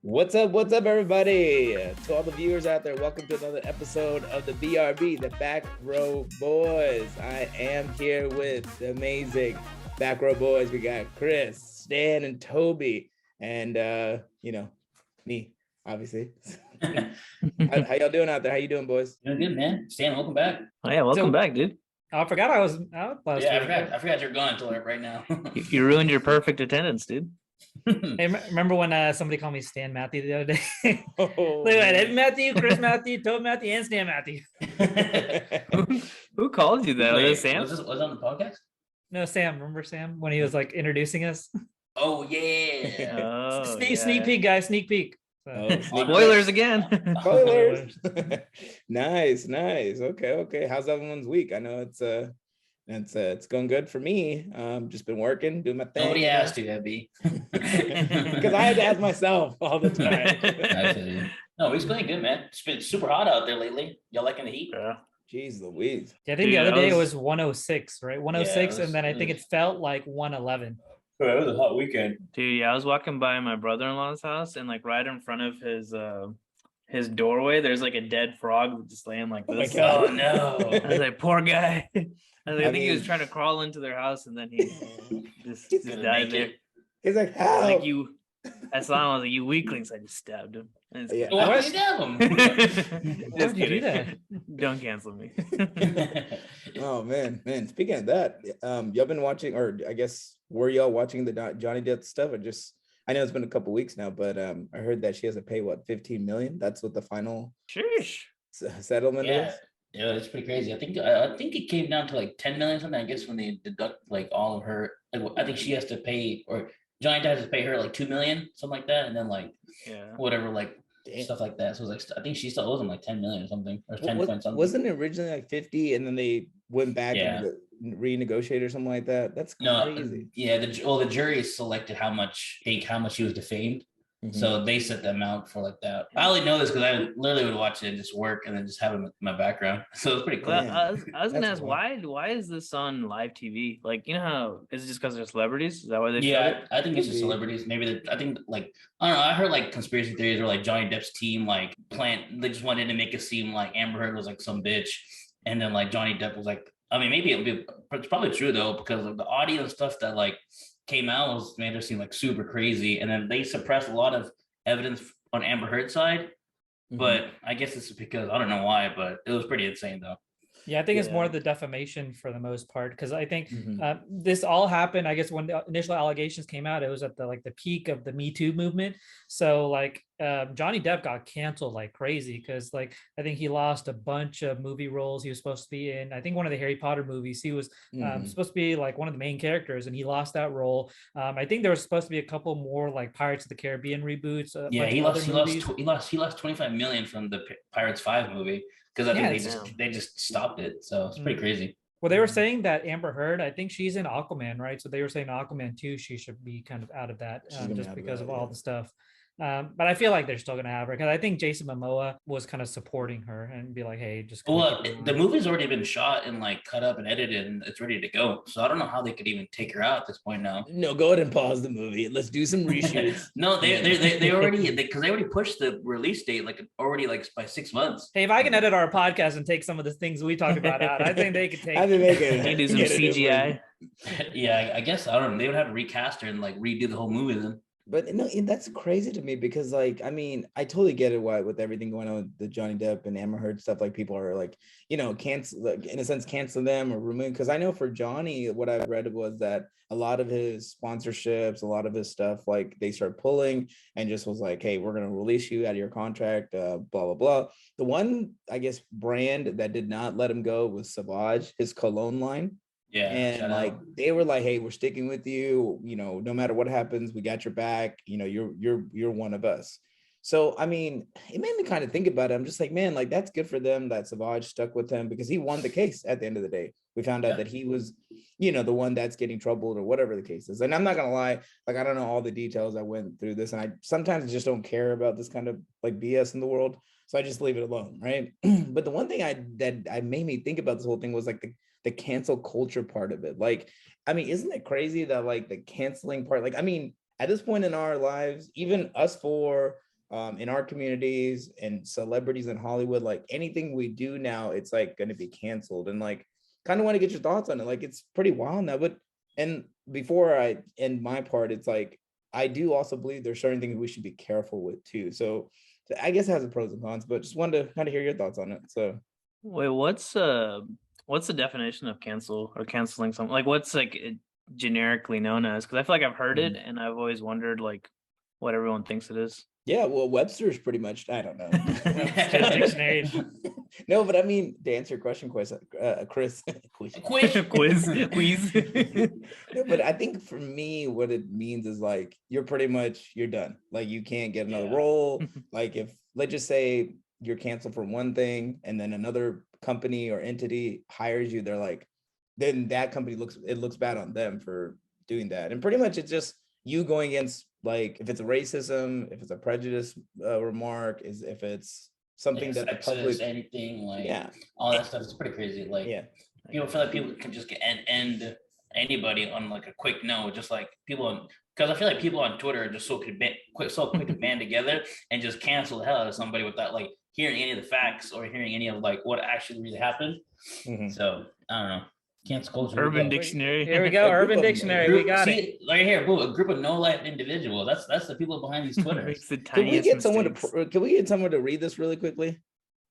What's up, everybody? To all the viewers out there, welcome to another episode of the BRB, the Backrow Boys. I am here with the amazing Backrow Boys. We got Chris, Stan, and Toby, and me, obviously. how y'all doing out there? How you doing, boys? Doing good, man. Stan, welcome back. Oh yeah, welcome back, dude. I forgot I was out last week. I forgot you're gone until right now. You ruined your perfect attendance, dude. Hey, remember when somebody called me Stan Matthew the other day? Oh, Look at it, Matthew, Chris Matthew, Toad Matthew, and Stan Matthew. Who called you that? Wait, Was it Sam? was it on the podcast? No, Sam. Remember Sam when he was like introducing us? Oh yeah. Oh, Sneak peek, guys. Sneak peek. So, Oh, spoilers again. Spoilers. Nice. Okay. How's everyone's week? I know it's going good for me. Just been working, doing my thing. Nobody asked you, Abby. Because I had to ask myself all the time. I feel you. No, it's going good, man. It's been super hot out there lately. Y'all liking the heat? Yeah. Jeez Louise. yeah, I think Dude, the other I day it was- was 106, right? 106, Yeah, and then I think it felt like 111. Oh, it was a hot weekend. Dude, yeah, I was walking by my brother-in-law's house, and like right in front of his doorway, there's like a dead frog just laying like Oh my this. God. Oh no. I was like, poor guy. I think he was mean- trying to crawl into their house, and then he just Couldn't died make there. it. He's like, I was how? like, you. I saw him. I was like, you weaklings! I just stabbed him. And it's- Yeah. Why would you stab him? Why would you do kidding. Don't cancel me. Oh man. Speaking of that, y'all been watching, or I guess were y'all watching the Johnny Depp stuff? I know it's been a couple weeks now, but I heard that she has to pay what, 15 million? That's what the final Sheesh. settlement Yeah. is. Yeah, it's pretty crazy. I think it came down to like 10 million something. I guess when they deduct like all of her, like, I think she has to pay, or Johnny Depp has to pay her like 2 million, something like that, and then like Yeah. whatever, like Damn. stuff like that. So it's like I think she still owes him like 10 million or something, or 10 point something. Wasn't it originally like 50 and then they went back Yeah. and renegotiated or something like that? That's No, crazy. yeah. The jury selected how much he was defamed, Mhm. so they set the amount for like that. I only know this because I literally would watch it and just work and then just have him in my background. So it's pretty cool. Well, Man, I was gonna that's ask wild. why is this on live TV? Like, you know how is it just because they're celebrities? Is that why they showed Yeah, it? I think it's just Could be. celebrities. Maybe I think like I don't know. I heard like conspiracy theories where like Johnny Depp's team like they just wanted to make it seem like Amber Heard was like some bitch, and then like Johnny Depp was like, I mean, maybe it's probably true though, because of the audio and stuff that like came out was made her seem like super crazy, and then they suppressed a lot of evidence on Amber Heard's side. Mhm. But I guess it's because I don't know why, but it was pretty insane though. Yeah, I think it's more Yeah. the defamation for the most part, because I think Mhm. this all happened. I guess when the initial allegations came out, it was at the peak of the Me Too movement. So like Johnny Depp got canceled like crazy because like I think he lost a bunch of movie roles he was supposed to be in. I think one of the Harry Potter movies he was Mhm. supposed to be like one of the main characters, and he lost that role. I think there was supposed to be a couple more like Pirates of the Caribbean reboots. Yeah, bunch he of other lost movies. he lost 25 million from the Pirates 5 movie because I Yeah, think it's- they just stopped it. So it's pretty crazy. Well, they were Mhm. saying that Amber Heard, I think she's in Aquaman, right? So they were saying Aquaman too, she should be kind of out of that She's gonna be just out of because that, of all yeah. the stuff. But I feel like they're still going to have her because I think Jason Momoa was kind of supporting her and be like, hey, just kinda Well, keep her the on. movie's already been shot and like cut up and edited, and it's ready to go. So I don't know how they could even take her out at this point now. No, go ahead and pause the movie. Let's do some reshoots. No, they already because they already pushed the release date like already like by 6 months. Hey, if I can edit our podcast and take some of the things we talked about out, I think they could take I think they can Can you do some get it in CGI? Yeah, I guess I don't know. They would have to recast her and like redo the whole movie then. But no, that's crazy to me because, like, I mean, I totally get it. Why, with everything going on with the Johnny Depp and Amber Heard stuff, like people are like, cancel, like, in a sense, cancel them or remove. Because I know for Johnny, what I read was that a lot of his sponsorships, a lot of his stuff, like they start pulling and just was like, hey, we're gonna release you out of your contract, blah blah blah. The one, I guess, brand that did not let him go was Savage, his cologne line. Yeah, And shout like out. they were like, hey, we're sticking with you, no matter what happens, we got your back, you're one of us. So I mean, it made me kind of think about it. I'm just like, man, like that's good for them that Savage stuck with him because he won the case at the end of the day. We found out Yeah. that he was, the one that's getting troubled or whatever the case is. And I'm not gonna lie, like I don't know all the details. I went through this and I sometimes just don't care about this kind of like BS in the world. So I just leave it alone, right? But the one thing that made me think about this whole thing was like the cancel culture part of it. Like, I mean, isn't it crazy that like the canceling part, like, I mean, at this point in our lives, even us four, in our communities and celebrities in Hollywood, like anything we do now, it's like going to be canceled. And like, kind of want to get your thoughts on it. Like, it's pretty wild now. But and before I end my part, it's like I do also believe there's certain things we should be careful with too. So I guess it has the pros and cons, but just wanted to kind of hear your thoughts on it. So Wait, what's the definition of cancel or canceling something? Like, what's like it generically known as? Because I feel like I've heard it, and I've always wondered like what everyone thinks it is. yeah, well, Webster's pretty much, I don't know. Dictionary. No, but I mean, to answer your question, Chris, Quiz. No, but I think for me, what it means is like you're done. Like you can't get another role. Like if let's just say you're canceled for one thing, and then another company or entity hires you, they're like, then that company looks bad on them for doing that. And pretty much it's just you going against, like, if it's a racism, if it's a prejudice remark, is if it's something that the public, anything like yeah, all that stuff is pretty crazy. Like yeah, people feel like people can just get end anybody on like a quick note, just like people because I feel like people on Twitter are just so quick to band together and just cancel the hell out of somebody without like hearing any of the facts or hearing any of like what actually really happened. So I don't know. Cancel culture. Urban Dictionary. Here we go. Urban Dictionary. We got it. Right here, boo, a group of no-life individuals. That's the people behind these Twitters. Can we get someone to read this really quickly?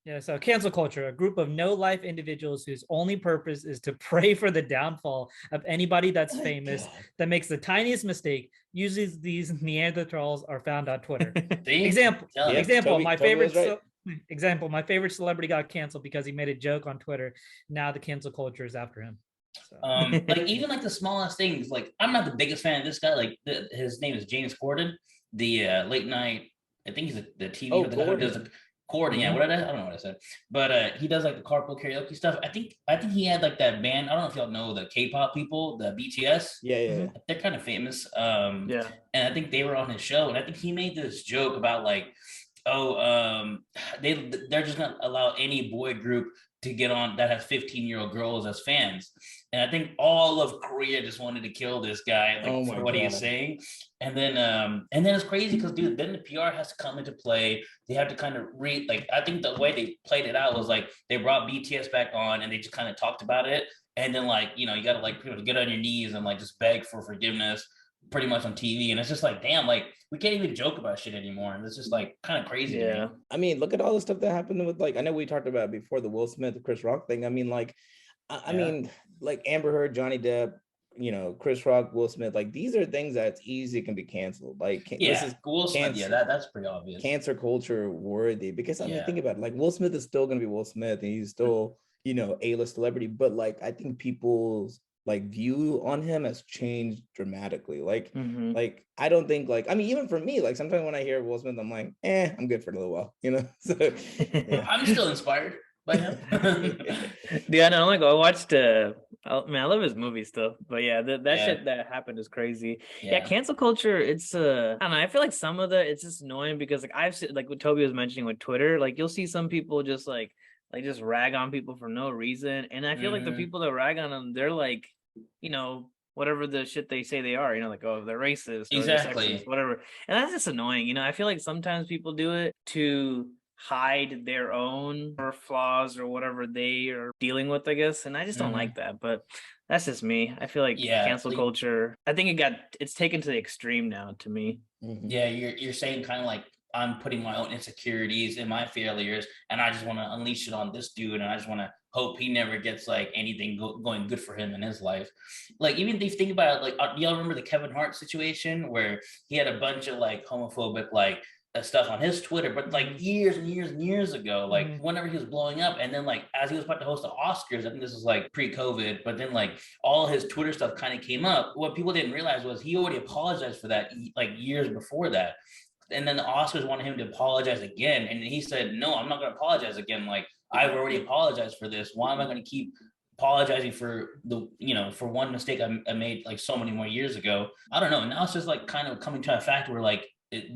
Yeah, so cancel culture, a group of no-life individuals whose only purpose is to pray for the downfall of anybody that's famous, that makes the tiniest mistake. Usually these Neanderthals are found on Twitter. Example, my favorite celebrity got canceled because he made a joke on Twitter. Now the cancel culture is after him. So. Like even like the smallest things, like I'm not the biggest fan of this guy. Like his name is James Corden, the late night, I think he's the TV. Corden, yeah, I don't know what I said, but he does like the carpool karaoke stuff. I think he had like that band. I don't know if y'all know the K-pop people, the BTS. Yeah. They're kind of famous. And I think they were on his show, and I think he made this joke about like, they're just not allow any boy group to get on that has 15-year-old girls as fans. And I think all of Korea just wanted to kill this guy for what he was saying. And then it's crazy because dude, then the PR has to come into play. They have to kind of I think the way they played it out was like they brought BTS back on and they just kind of talked about it. And then like, you got to like get on your knees and like just beg for forgiveness pretty much on TV. And it's just like, damn, like we can't even joke about shit anymore. And it's just like kind of crazy. Yeah. I mean, look at all the stuff that happened with, like, I know we talked about it before, the Will Smith, the Chris Rock thing. I mean, like, I mean, like Amber Heard, Johnny Depp, Chris Rock, Will Smith, like these are things that's easy can be canceled. Like, this is Will Smith. That's pretty obvious. Cancer culture worthy, because I mean, think about it. Like Will Smith is still going to be Will Smith, and he's still, A-list celebrity. But like, I think people's like view on him has changed dramatically. Like, like I don't think like, I mean, even for me, like sometimes when I hear Will Smith, I'm like, I'm good for a little while, So I'm still inspired by him. Yeah, no, like I watched I love his movies still, but shit that happened is crazy. Cancel culture, it's I don't know, I feel like some of it's just annoying because like I've seen, like what Toby was mentioning with Twitter, like you'll see some people just like just rag on people for no reason, and I feel like the people that rag on them, they're like, whatever the shit they say they are, like, oh, they're racist, or exactly, they're sexist, whatever, and that's just annoying. I feel like sometimes people do it to hide their own or flaws or whatever they are dealing with, I guess, and I just don't like that. But that's just me. I feel like cancel culture, I think it's taken to the extreme now to me. Yeah, you're saying kind of like, I'm putting my own insecurities and my failures, and I just want to unleash it on this dude, and I just want to hope he never gets like anything going good for him in his life. Like even if you think about it, like y'all remember the Kevin Hart situation where he had a bunch of like homophobic like stuff on his Twitter, but like years and years and years ago, like whenever he was blowing up, and then like as he was about to host the Oscars, I think this was like pre-COVID, but then like all his Twitter stuff kind of came up. What people didn't realize was he already apologized for that like years before that. And then the Oscars wanted him to apologize again. And he said, no, I'm not going to apologize again. Like, I've already apologized for this. Why am I going to keep apologizing for for one mistake I made like so many more years ago? I don't know. Now it's just like kind of coming to a fact where like,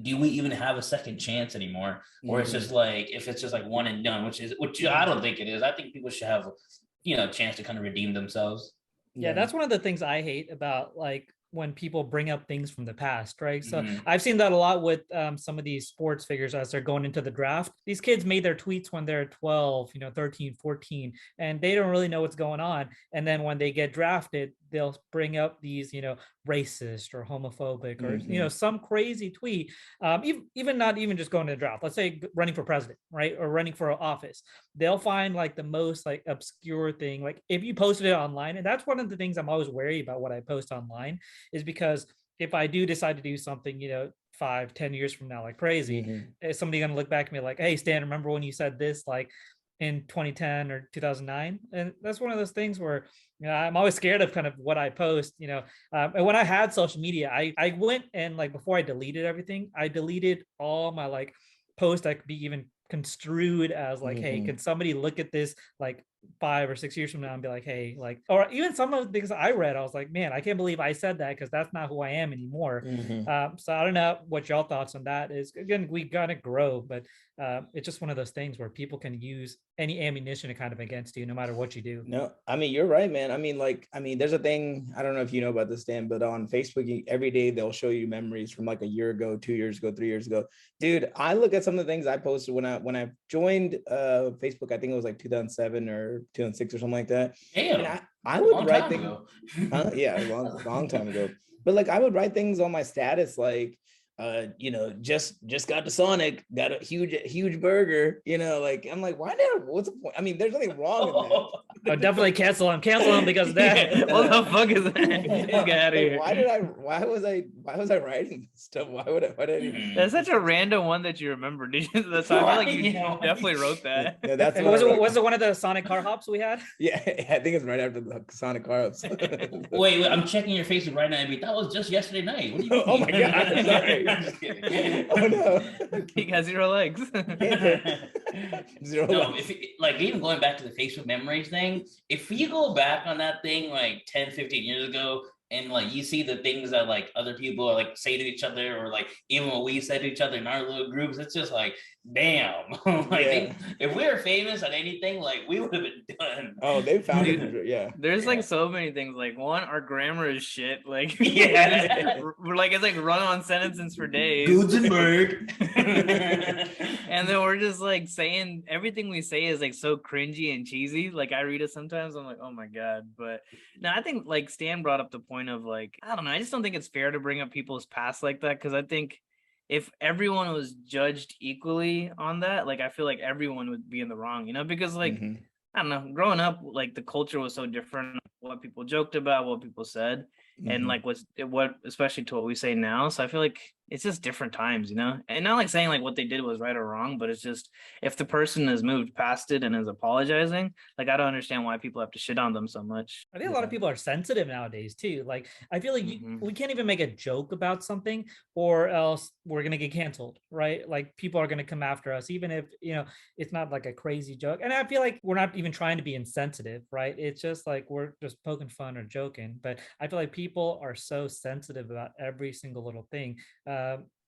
do we even have a second chance anymore? Or it's just like, if it's just like one and done, which I don't think it is. I think people should have, a chance to kind of redeem themselves. Yeah, that's one of the things I hate about like when people bring up things from the past, right? So Mhm. I've seen that a lot with some of these sports figures as they're going into the draft. These kids made their tweets when they're 12, 13, 14, and they don't really know what's going on. And then when they get drafted, they'll bring up these, racist or homophobic or, some crazy tweet. Even not even just going to the draft. Let's say running for president, right? Or running for office. They'll find like the most like obscure thing. Like if you posted it online, and that's one of the things I'm always wary about what I post online, is because if I do decide to do something, 5-10 years from now, like crazy, is somebody gonna look back at me like, hey Stan, remember when you said this like in 2010 or 2009? And that's one of those things where I'm always scared of kind of what I post. And when I had social media, I went and like before I deleted everything, I deleted all my like posts that could be even construed as like, hey, can somebody look at this like 5 or 6 years from now and be like, hey, like, or even some of the things I read, I was like, man, I can't believe I said that because that's not who I am anymore. So I don't know what y'all thoughts on that is. Again, we gotta grow, but it's just one of those things where people can use any ammunition to kind of against you, no matter what you do. No, I mean, you're right, man. I mean, there's a thing, I don't know if you know about this, Dan, but on Facebook, every day they'll show you memories from like a year ago, 2 years ago, 3 years ago. Dude, I look at some of the things I posted when I joined Facebook. I think it was like 2007 or 2006 or something like that. Damn. And I would write things. Yeah, a long time ago. But like I would write things on my status like, just got to Sonic, got a huge burger, like I'm like, what's the point? I mean, there's nothing wrong with that. I'll definitely cancel him because of that. What the fuck is that? Get out of here. Why was I writing this stuff? Why did I even... That's such a random one that you remember. Did you? That's I feel like you definitely wrote that. Yeah, that's was it one of the Sonic car hops we had? Yeah, I think it's right after the Sonic car hops. wait, I'm checking your Facebook right now. I mean, that was just yesterday night. What do you Oh my god, sorry. Just kidding. Oh no. He has 0 legs. Zero no, legs. like even going back to the Facebook memories thing, if you go back on that thing like 10, 15 years ago, and like you see the things that like other people are like say to each other, or like even what we said to each other in our little groups, it's just like, damn. If we were famous at anything, like we would have been done. Oh, they found it. Yeah. There's like so many things. Like one, our grammar is shit. Like we're like, it's like run-on sentences for days. Gutenberg. And then we're just like saying everything we say is like so cringy and cheesy. Like I read it sometimes, I'm like, oh my god. But no, I think like Stan brought up the point of like, I don't know, I just don't think it's fair to bring up people's past like that, because I think if everyone was judged equally on that, like I feel like everyone would be in the wrong, because like I don't know, growing up, like the culture was so different, what people joked about, what people said, and like what especially to what we say now. So I feel like it's just different times, and not like saying like what they did was right or wrong, but it's just if the person has moved past it and is apologizing, like I don't understand why people have to shit on them so much. I think a lot of people are sensitive nowadays too. Like I feel like we can't even make a joke about something or else we're gonna get canceled, right? Like people are gonna come after us, even if it's not like a crazy joke. And I feel like we're not even trying to be insensitive, right? It's just like we're just poking fun or joking. But I feel like people are so sensitive about every single little thing.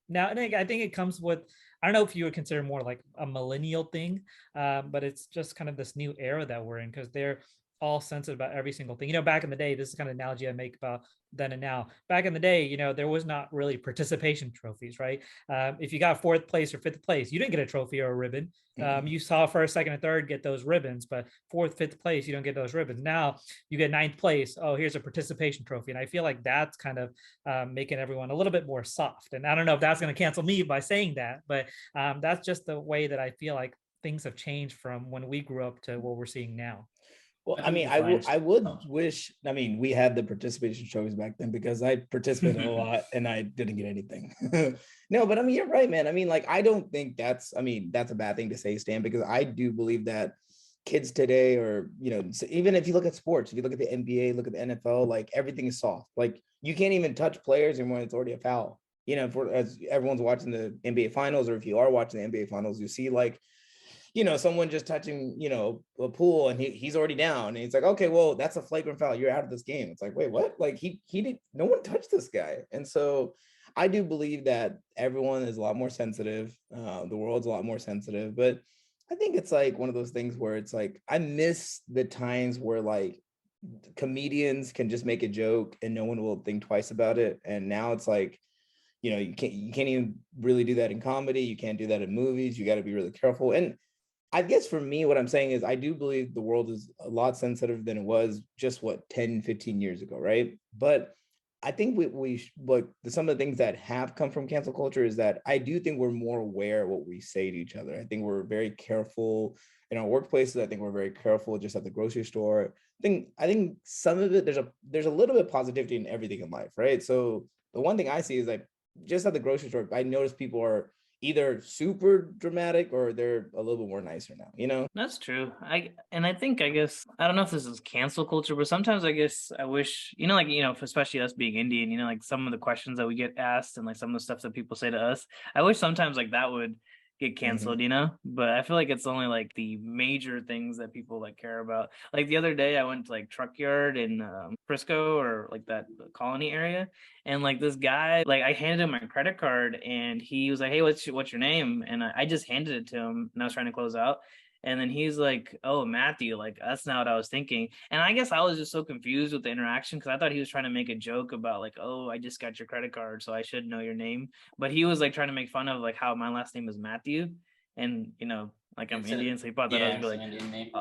Now, and I think it comes with, I don't know if you would consider more like a millennial thing, but it's just kind of this new era that we're in, because they're all sensitive about every single thing. Back in the day, this is kind of analogy I make about then and now. Back in the day, there was not really participation trophies, right? If you got 4th place or 5th place, you didn't get a trophy or a ribbon. You saw 1st, 2nd, and 3rd get those ribbons, but 4th, 5th place, you don't get those ribbons. Now you get 9th place. Oh, here's a participation trophy. And I feel like that's kind of making everyone a little bit more soft. And I don't know if that's going to cancel me by saying that, but that's just the way that I feel like things have changed from when we grew up to what we're seeing now. Well, I mean, I would wish, I mean, we had the participation trophies back then because I participated a lot and I didn't get anything. No, but I mean, you're right, man. I mean, like, I don't think that's a bad thing to say, Stan, because I do believe that kids today, or, even if you look at sports, if you look at the NBA, look at the NFL, like everything is soft. Like you can't even touch players and when it's already a foul. As everyone's watching the NBA finals, or if you are watching the NBA finals, you see like, someone just touching, a pool and he's already down. And it's like, okay, well, that's a flagrant foul. You're out of this game. It's like, wait, what? Like he did, no one touched this guy. And so I do believe that everyone is a lot more sensitive. The world's a lot more sensitive, but I think it's like one of those things where it's like, I miss the times where like, comedians can just make a joke and no one will think twice about it. And now it's like, you can't even really do that in comedy. You can't do that in movies. You got to be really careful. And I guess for me, what I'm saying is I do believe the world is a lot sensitive than it was just 10, 15 years ago, right? But I think some of the things that have come from cancel culture is that I do think we're more aware of what we say to each other. I think we're very careful in our workplaces. I think we're very careful just at the grocery store. I think some of it, there's a little bit of positivity in everything in life, right? So the one thing I see is like just at the grocery store, I notice people are either super dramatic or they're a little bit more nicer now. That's true. I guess I don't know if this is cancel culture, but sometimes I guess I wish, especially us being Indian, like some of the questions that we get asked and like some of the stuff that people say to us, I wish sometimes like that would get canceled, but I feel like it's only like the major things that people like care about. Like the other day I went to like Truck Yard in Frisco or like that Colony area, and like this guy, like I handed him my credit card and he was like, hey, what's your name? And I just handed it to him and I was trying to close out. And then he's like, oh, Matthew, like, that's not what I was thinking. And I guess I was just so confused with the interaction because I thought he was trying to make a joke about like, oh, I just got your credit card, so I should know your name. But he was like trying to make fun of like how my last name is Matthew. And, like I'm Indian, so he thought that I was like,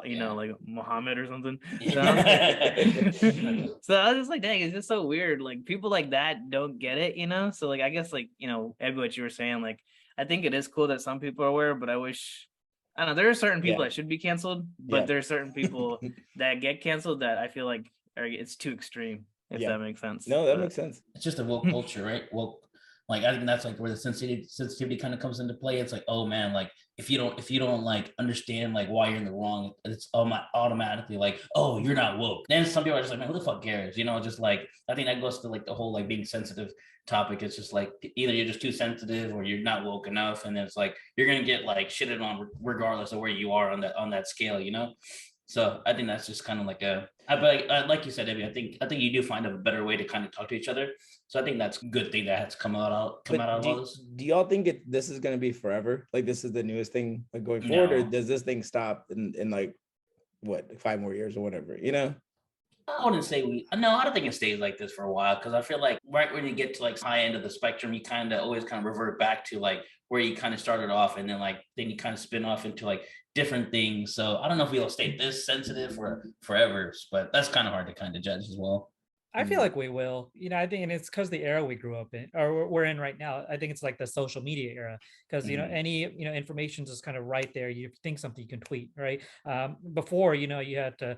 like Muhammad or something. So I was like, so I was just like, dang, it's just so weird. Like people like that don't get it, So like, I guess like, Ed, what you were saying, like, I think it is cool that some people are aware, but I wish, I don't know, there are certain people that should be canceled, but there are certain people that get canceled that I feel like it's too extreme, if that makes sense. No, that makes sense. It's just a woke culture, right? Woke, like I think that's like where the sensitivity kind of comes into play. It's like, oh man, like if you don't like understand like why you're in the wrong, it's automatically like, oh, you're not woke. Then some people are just like, man, who the fuck cares? Just like, I think that goes to like the whole like being sensitive topic. It's just like either you're just too sensitive or you're not woke enough, and then it's like you're gonna get like shitted on regardless of where you are on that scale. So I think that's just kind of like like you said, Debbie, I think you do find a better way to kind of talk to each other. So I think that's a good thing that has come out of all this. Do y'all think this is going to be forever? Like this is the newest thing like going forward, or does this thing stop in like 5 more years or whatever? I wouldn't say I don't think it stays like this for a while, because I feel like right when you get to like high end of the spectrum, you always revert back to like where you kind of started off, and then you kind of spin off into like different things. So I don't know if we'll stay this sensitive for forever, but that's kind of hard to kind of judge as well. I feel like we will, I think, and it's because the era we grew up in, or we're in right now. I think it's like the social media era, because any information is kind of right there. You think something, you can tweet, right? Before, you had to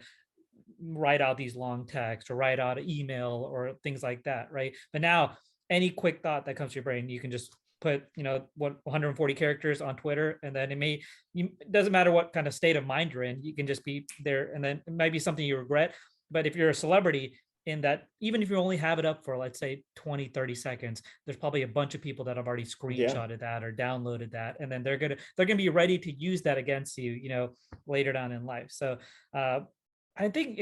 write out these long texts or write out an email or things like that, right? But now any quick thought that comes to your brain, you can just put 140 characters on Twitter, and then it doesn't matter what kind of state of mind you're in, you can just be there, and then it might be something you regret. But if you're a celebrity, in that, even if you only have it up for, let's say, 20-30 seconds, there's probably a bunch of people that have already screenshotted that or downloaded that, and then they're gonna be ready to use that against you, later down in life. So I think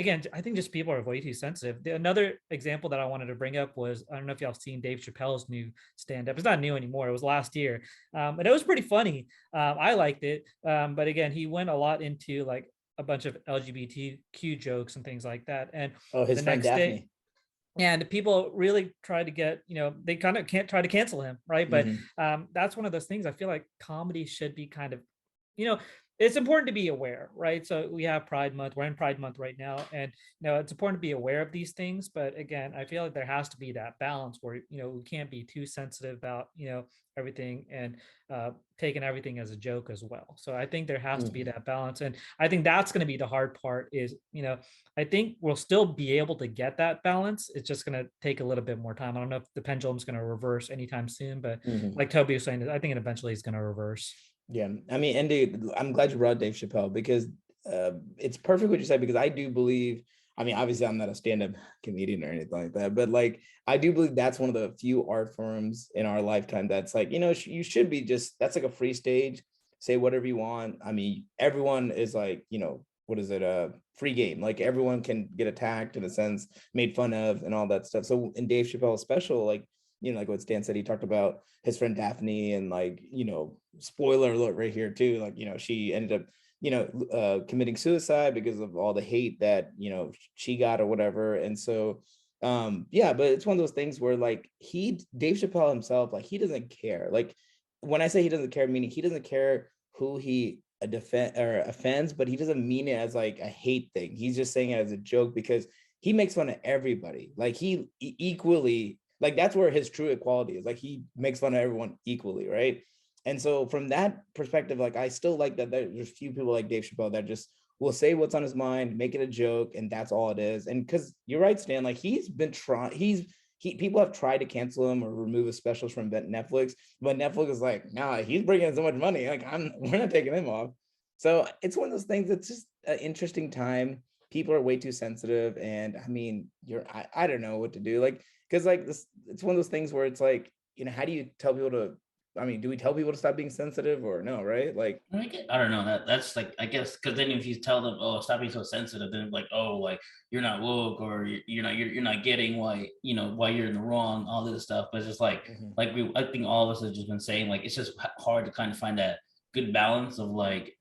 just people are way too sensitive. Another example that I wanted to bring up was, I don't know if y'all have seen Dave Chappelle's new stand-up. It's not new anymore. It was last year. And it was pretty funny. I liked it. But again, he went a lot into like a bunch of LGBTQ jokes and things like that. And his friend Daphne. And people really try to get, they kind of can't try to cancel him, right? But that's one of those things. I feel like comedy should be kind of, it's important to be aware, right? So we have Pride Month. We're in Pride Month right now, and it's important to be aware of these things. But again, I feel like there has to be that balance where we can't be too sensitive about everything and taking everything as a joke as well. So I think there has to be that balance, and I think that's going to be the hard part. Is I think we'll still be able to get that balance. It's just going to take a little bit more time. I don't know if the pendulum's going to reverse anytime soon, but like Toby was saying, I think it eventually is going to reverse. Yeah, I mean, and I'm glad you brought Dave Chappelle, because it's perfect what you said, because I do believe, I mean, obviously I'm not a stand-up comedian or anything like that, but like, I do believe that's one of the few art forms in our lifetime that's like, you should be that's like a free stage, say whatever you want. I mean, everyone is like, what is it, a free game, like everyone can get attacked in a sense, made fun of and all that stuff. So in Dave Chappelle's special, like, like what Stan said, he talked about his friend Daphne, and like, spoiler alert right here too, like, she ended up committing suicide because of all the hate that, she got or whatever. And so, yeah, but it's one of those things where like Dave Chappelle himself, like he doesn't care. Like when I say he doesn't care, meaning he doesn't care who he offends, but he doesn't mean it as like a hate thing. He's just saying it as a joke because he makes fun of everybody. Like he equally, like that's where his true equality is. Like he makes fun of everyone equally, right? And so from that perspective, like I still like that there's few people like Dave Chappelle that just will say what's on his mind, make it a joke, and that's all it is. And because you're right, Stan, like he's been trying, people have tried to cancel him or remove his specials from Netflix, but Netflix is like, nah, he's bringing in so much money. Like we're not taking him off. So it's one of those things that's just an interesting time. People are way too sensitive. And I mean, I don't know what to do. Like, because like this, it's one of those things where it's like, how do you tell people to, I mean, do we tell people to stop being sensitive or no, right? Like, I don't know. That's like, I guess, because then if you tell them, oh, stop being so sensitive, then like, oh, like you're not woke, or you're not getting why why you're in the wrong, all this stuff. But it's just like I think all of us have just been saying, like it's just hard to kind of find that good balance of like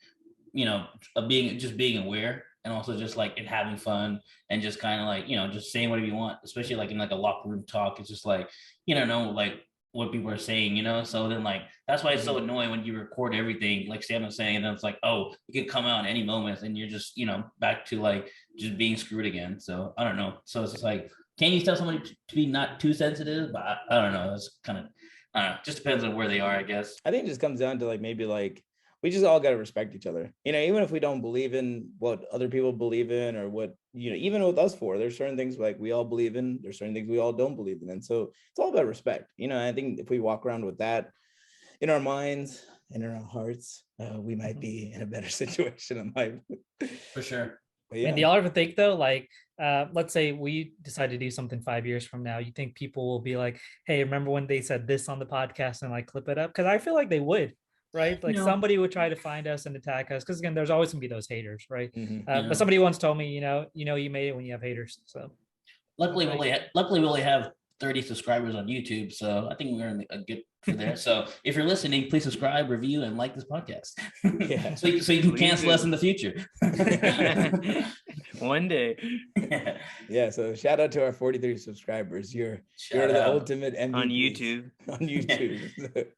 of being aware, and also just like and having fun, and just kind of like just saying whatever you want, especially like in like a locker room talk. It's just like like what people are saying, so then like that's why it's so annoying when you record everything like Sam was saying, and then it's like, oh, it could come out at any moment, and you're just back to like just being screwed again. So I don't know, so it's just like, can you tell somebody to be not too sensitive? But I don't know, it's kind of, I don't know, just depends on where they are, I guess. I think it just comes down to like maybe like we just all got to respect each other, even if we don't believe in what other people believe in, or what, even with us four, there's certain things like we all believe in, there's certain things we all don't believe in. And so it's all about respect. I think if we walk around with that in our minds and in our hearts, we might be in a better situation in life. For sure. But yeah. And do y'all ever think though, like, let's say we decide to do something 5 years from now, you think people will be like, hey, remember when they said this on the podcast, and like clip it up? Because I feel like they would. Right, like somebody would try to find us and attack us, because again, there's always gonna be those haters, right? But somebody once told me, you made it when you have haters. So luckily we only have 30 subscribers on YouTube, so I think we're in a good for there. So if you're listening, please subscribe, review, and like this podcast. Yeah. so you can cancel us in the future. One day. Yeah. So shout out to our 43 subscribers. You're the ultimate MVPs on YouTube. On YouTube.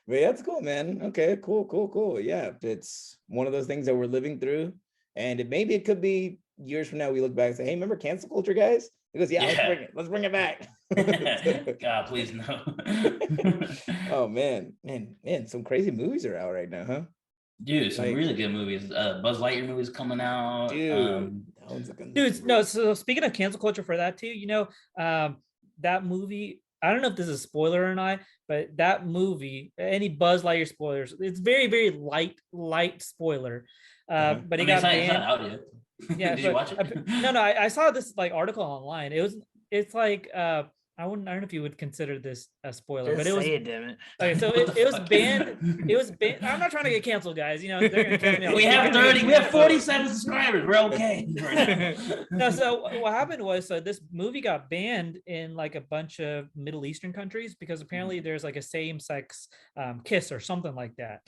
But yeah, that's cool, man. Okay, cool. Yeah, it's one of those things that we're living through, and maybe it could be years from now we look back and say, "Hey, remember cancel culture, guys?" Because let's bring it back. God, please no. Oh man, some crazy movies are out right now, huh? Dude, some really good movies. Buzz Lightyear movies coming out. Dude, no. So speaking of cancel culture for that too, that movie. I don't know if this is a spoiler or not, but that movie, any Buzz Lightyear spoilers, it's very, very light spoiler. But it got banned. It's not out yet. Yeah, Did you watch it? No, I saw this like article online. It's like I don't know if you would consider this a spoiler, but it was. Damn it. Okay, so it was banned. It was banned. I'm not trying to get canceled, guys. They're gonna kill me. We have 47 subscribers. We're okay. No, so what happened was, so this movie got banned in like a bunch of Middle Eastern countries because apparently there's like a same-sex kiss or something like that.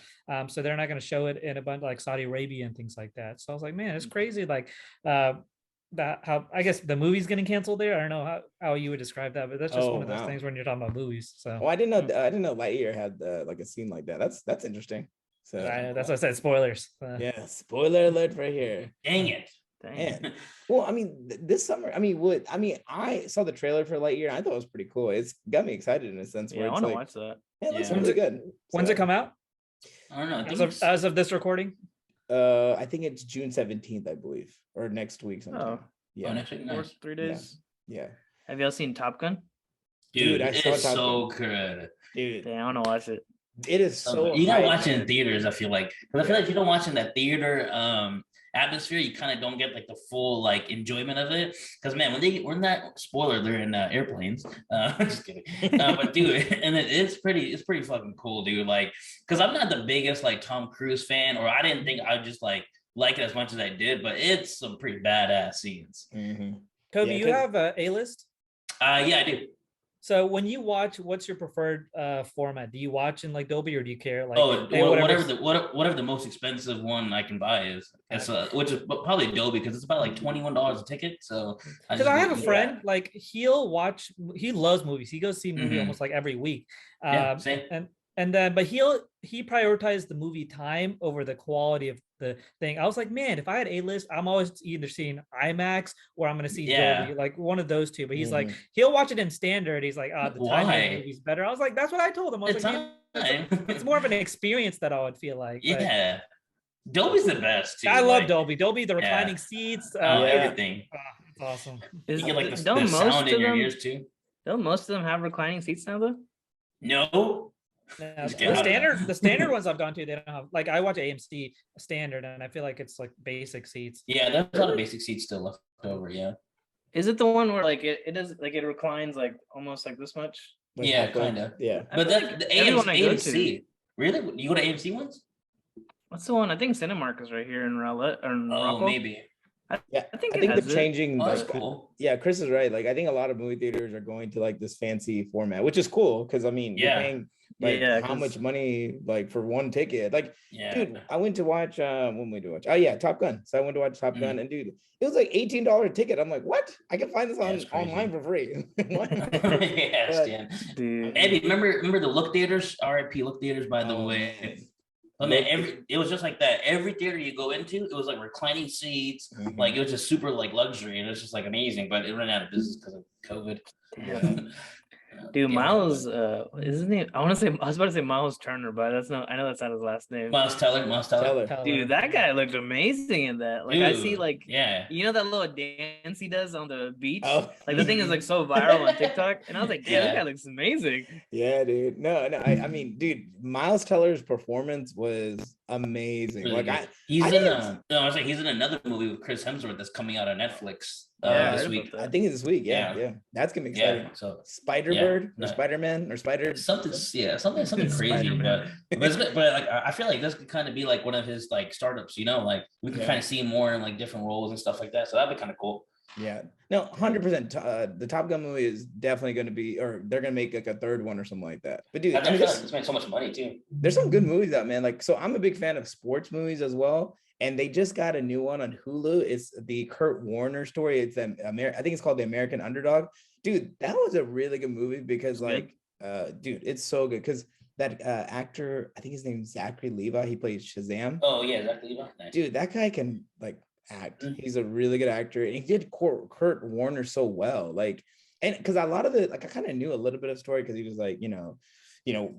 So they're not going to show it in a bunch like Saudi Arabia and things like that. So I was like, man, it's crazy. Like. That how I guess the movie's getting canceled there. I don't know how you would describe that, but that's just one of those things when you're talking about movies. So I didn't know Lightyear had like a scene like that. That's interesting. So that's what I said. Spoilers. Yeah, spoiler alert right here. Dang it. Man. Well, I mean, this summer, I saw the trailer for Lightyear, and I thought it was pretty cool. It's got me excited in a sense. Yeah, I want to watch that. Yeah, it looks really good. When's it come out? I don't know. As of this recording? I think it's June 17th, I believe, or next week sometime. Oh, yeah, next week, nice. 3 days. Yeah. Have y'all seen Top Gun? Dude, it's so good. Dude, I want to watch it. It is so. You gotta watch it in theaters. I feel like, because I feel like if you don't watch in that theater atmosphere, you kind of don't get like the full like enjoyment of it. Because man, we're not spoiler, they're in airplanes. Just kidding. But dude, and it's pretty fucking cool, dude. Like, because I'm not the biggest like Tom Cruise fan, or I didn't think I'd just like it as much as I did, but it's some pretty badass scenes. Kobe, you have a list? Yeah, I do. So when you watch, what's your preferred format? Do you watch in like Dolby, or do you care like whatever the most expensive one I can buy is? It's which is probably Adobe, because it's about like $21 a ticket. So because I have a friend like he loves movies. He goes see a movie almost like every week. Same. And then but he prioritized the movie time over the quality of the thing. I was like, man, if I had A-list, I'm always either seeing IMAX or I'm going to see Dolby, like one of those two. But he's like, he'll watch it in standard. He's like, the timing of the movie's better. I was like, that's what I told him. I was it's more of an experience that I would feel like. Yeah. But Dolby's the best too. I love Dolby. Dolby, the reclining seats, everything. It's awesome. You get like the sound in your ears too. Don't most of them have reclining seats now though? No. The standard ones I've gone to, they don't have, like I watch AMC standard and I feel like it's like basic seats. Yeah, there's a lot of basic seats still left over. Yeah. Is it the one where like it does like it reclines like almost like this much? Like yeah, kind of. Yeah. But like the AMC. Really? You go to AMC ones? What's the one? I think Cinemark is right here in Raleigh or in Rockwell. Maybe. I think they're changing. That's cool. Yeah, Chris is right. Like I think a lot of movie theaters are going to like this fancy format, which is cool because I mean, you're paying how much money like for one ticket? Like, dude, I went to watch when we do watch. Oh yeah, Top Gun. So I went to watch Top Gun, and dude, it was like $18 ticket. I'm like, what? I can find this online for free. Dude. Eddie, remember the Look Theaters? RIP Look Theaters, by the way. I mean, it was just like that. Every theater you go into, it was like reclining seats. Like it was just super like luxury, and it was just like amazing. But it ran out of business because of COVID. Dude, Miles, isn't he? I was about to say Miles Turner, but I know that's not his last name. Miles Teller. Dude, that guy looked amazing in that. Like, dude, I see, like, you know that little dance he does on the beach? Oh. Like, the thing is, like, so viral on TikTok. And I was like, damn, this guy looks amazing. Yeah, dude. No, I mean, dude, Miles Teller's performance was amazing. Really like, he's in another movie with Chris Hemsworth that's coming out on Netflix. This week. I think it's this week. Yeah. That's gonna be exciting. So Spider-Bird or Spider-Man or Spider something crazy, but like I feel like this could kind of be like one of his like startups, you know, like we can kind of see him more in like different roles and stuff like that. So that'd be kind of cool. Yeah, no, 100%. The Top Gun movie is definitely going to be, or they're going to make like a third one or something like that. But dude, I mean, it's made so much money too. There's some good movies out, man. Like, so I'm a big fan of sports movies as well. And they just got a new one on Hulu. It's the Kurt Warner story. It's I think it's called The American Underdog. Dude, that was a really good movie because dude, it's so good. Because that actor, I think his name is Zachary Levi. He plays Shazam. Oh yeah, Zachary Levi. Nice. Dude, that guy can like act. He's a really good actor. And he did Kurt Warner so well. Like, and because a lot of the, like I kind of knew a little bit of story because he was like, you know,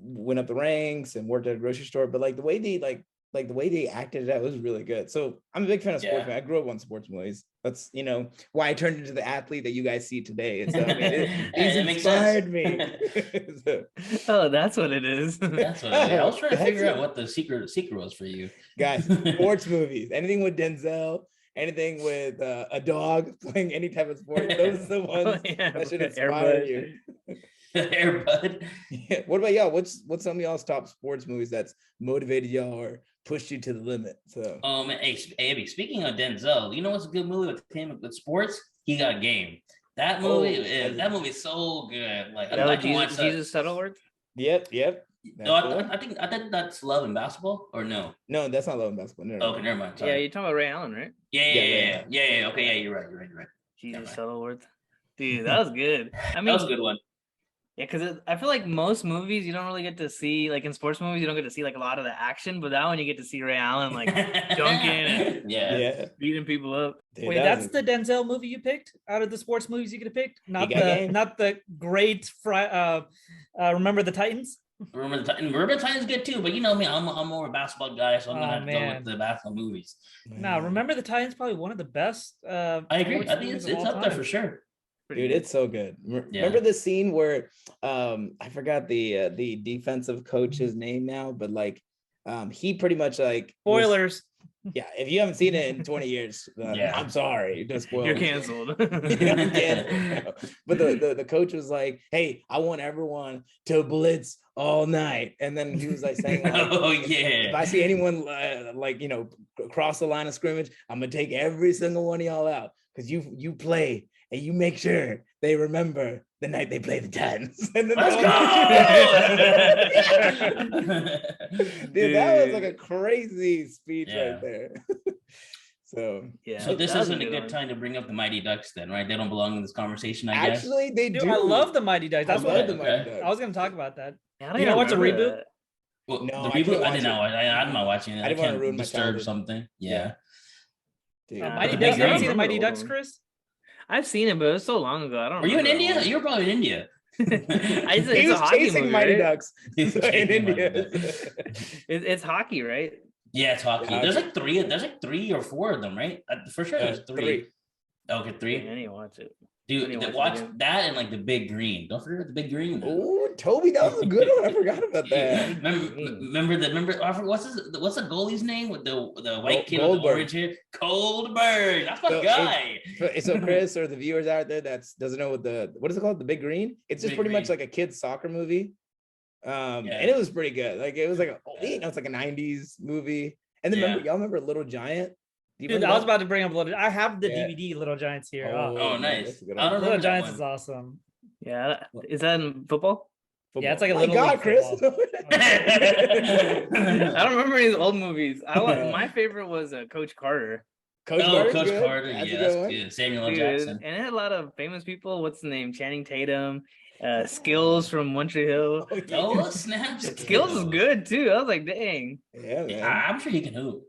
went up the ranks and worked at a grocery store. But like the way they acted it out was really good. So I'm a big fan of sports, man. I grew up on sports movies. That's, why I turned into the athlete that you guys see today. So, I mean, these inspired me. Oh, that's what it is. That's what it is. I was trying to figure out what the secret was for you. Guys, sports movies, anything with Denzel, anything with a dog playing any type of sport. Those are the ones that should inspire you. Air Bud. Yeah. What about y'all? What's some of y'all's top sports movies that's motivated y'all or pushed you to the limit? So, hey, Abby, speaking of Denzel, you know what's a good movie with sports? He Got Game. That movie is so good. Like, I'd like to watch that. Jesus Shuttleworth? Yep. No, I think that's Love and Basketball, or no? No, that's not Love and Basketball. No. Okay, never mind. Sorry. Yeah, you're talking about Ray Allen, right? Yeah. Okay, yeah, you're right. Jesus Shuttleworth. Dude, that was good. I mean, that was a good one. Yeah, because I feel like most movies you don't really get to see, like in sports movies, you don't get to see like a lot of the action, but that one you get to see Ray Allen like dunking and beating people up. Dude, wait, that's the Denzel movie you picked out of the sports movies you could have picked? Not the great Remember the Titans? Remember the Titans good too, but you know me, I'm more a basketball guy, so I'm gonna have to go with the basketball movies. No, Remember the Titans probably one of the best. I agree. I think it's up there for sure. Dude, it's so good. Remember the scene where I forgot the defensive coach's name now, but like he pretty much like spoilers. If you haven't seen it in 20 years, I'm sorry. You're canceled. But the coach was like, "Hey, I want everyone to blitz all night," and then he was like saying, like, if I see anyone cross the line of scrimmage, I'm gonna take every single one of y'all out because you play and you make sure they remember the night they play the Titans. And then Let's go! Dude, that was like a crazy speech right there. So So this isn't a good time to bring up the Mighty Ducks, then, right? They don't belong in this conversation, I guess. Actually, they do. I love the Mighty Ducks. That's what the Mighty Ducks. I was going to talk about that. Yeah, you know what's a reboot? Well, no, the reboot. I did not. I'm not watching it. I didn't want to ruin disturb something. Yeah. Mighty Ducks. You ever seen the Mighty Ducks, Chris? I've seen it, but it was so long ago. I don't. Were you in India? You were probably in India. He was chasing Mighty Ducks in India. It's hockey, right? Yeah, it's hockey. There's like three or four of them, right? For sure, there's three. Okay, three. I need to watch it. Dude, watch that and like the Big Green. Don't forget the Big Green. Oh, Toby, that was a good one. I forgot about that. Remember what's the goalie's name with the white kid with the orange hair? Coldberg. That's my guy. So Chris or the viewers out there that doesn't know what is it called? The Big Green? It's just pretty much like a kid's soccer movie. And it was pretty good. Like it was like it's like a 90s movie. And then y'all remember Little Giant? Dude, I was about to bring up Little. I have the DVD Little Giants here. Oh nice. Little Giants is awesome. Yeah, is that in football? Yeah, it's like a little. God, Chris! I don't remember any old movies. My favorite was Coach Carter. Coach Carter. That's good. Samuel L. Jackson. And it had a lot of famous people. What's the name? Channing Tatum. Skills from One Tree Hill. Oh, snap! Skills is good too. I was like, dang. Yeah, man. I'm sure he can hoop.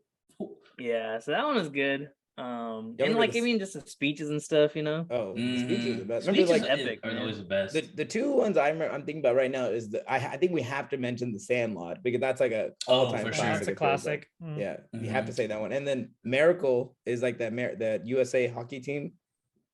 Yeah, so that one was good. And like just the speeches and stuff, you know. The speeches are the best. Remember, like epic. Are always the best. The two ones I'm thinking about right now is I think we have to mention The Sandlot because that's like a all-time classic. That's a classic. Yeah, you have to say that one. And then Miracle is like that USA hockey team.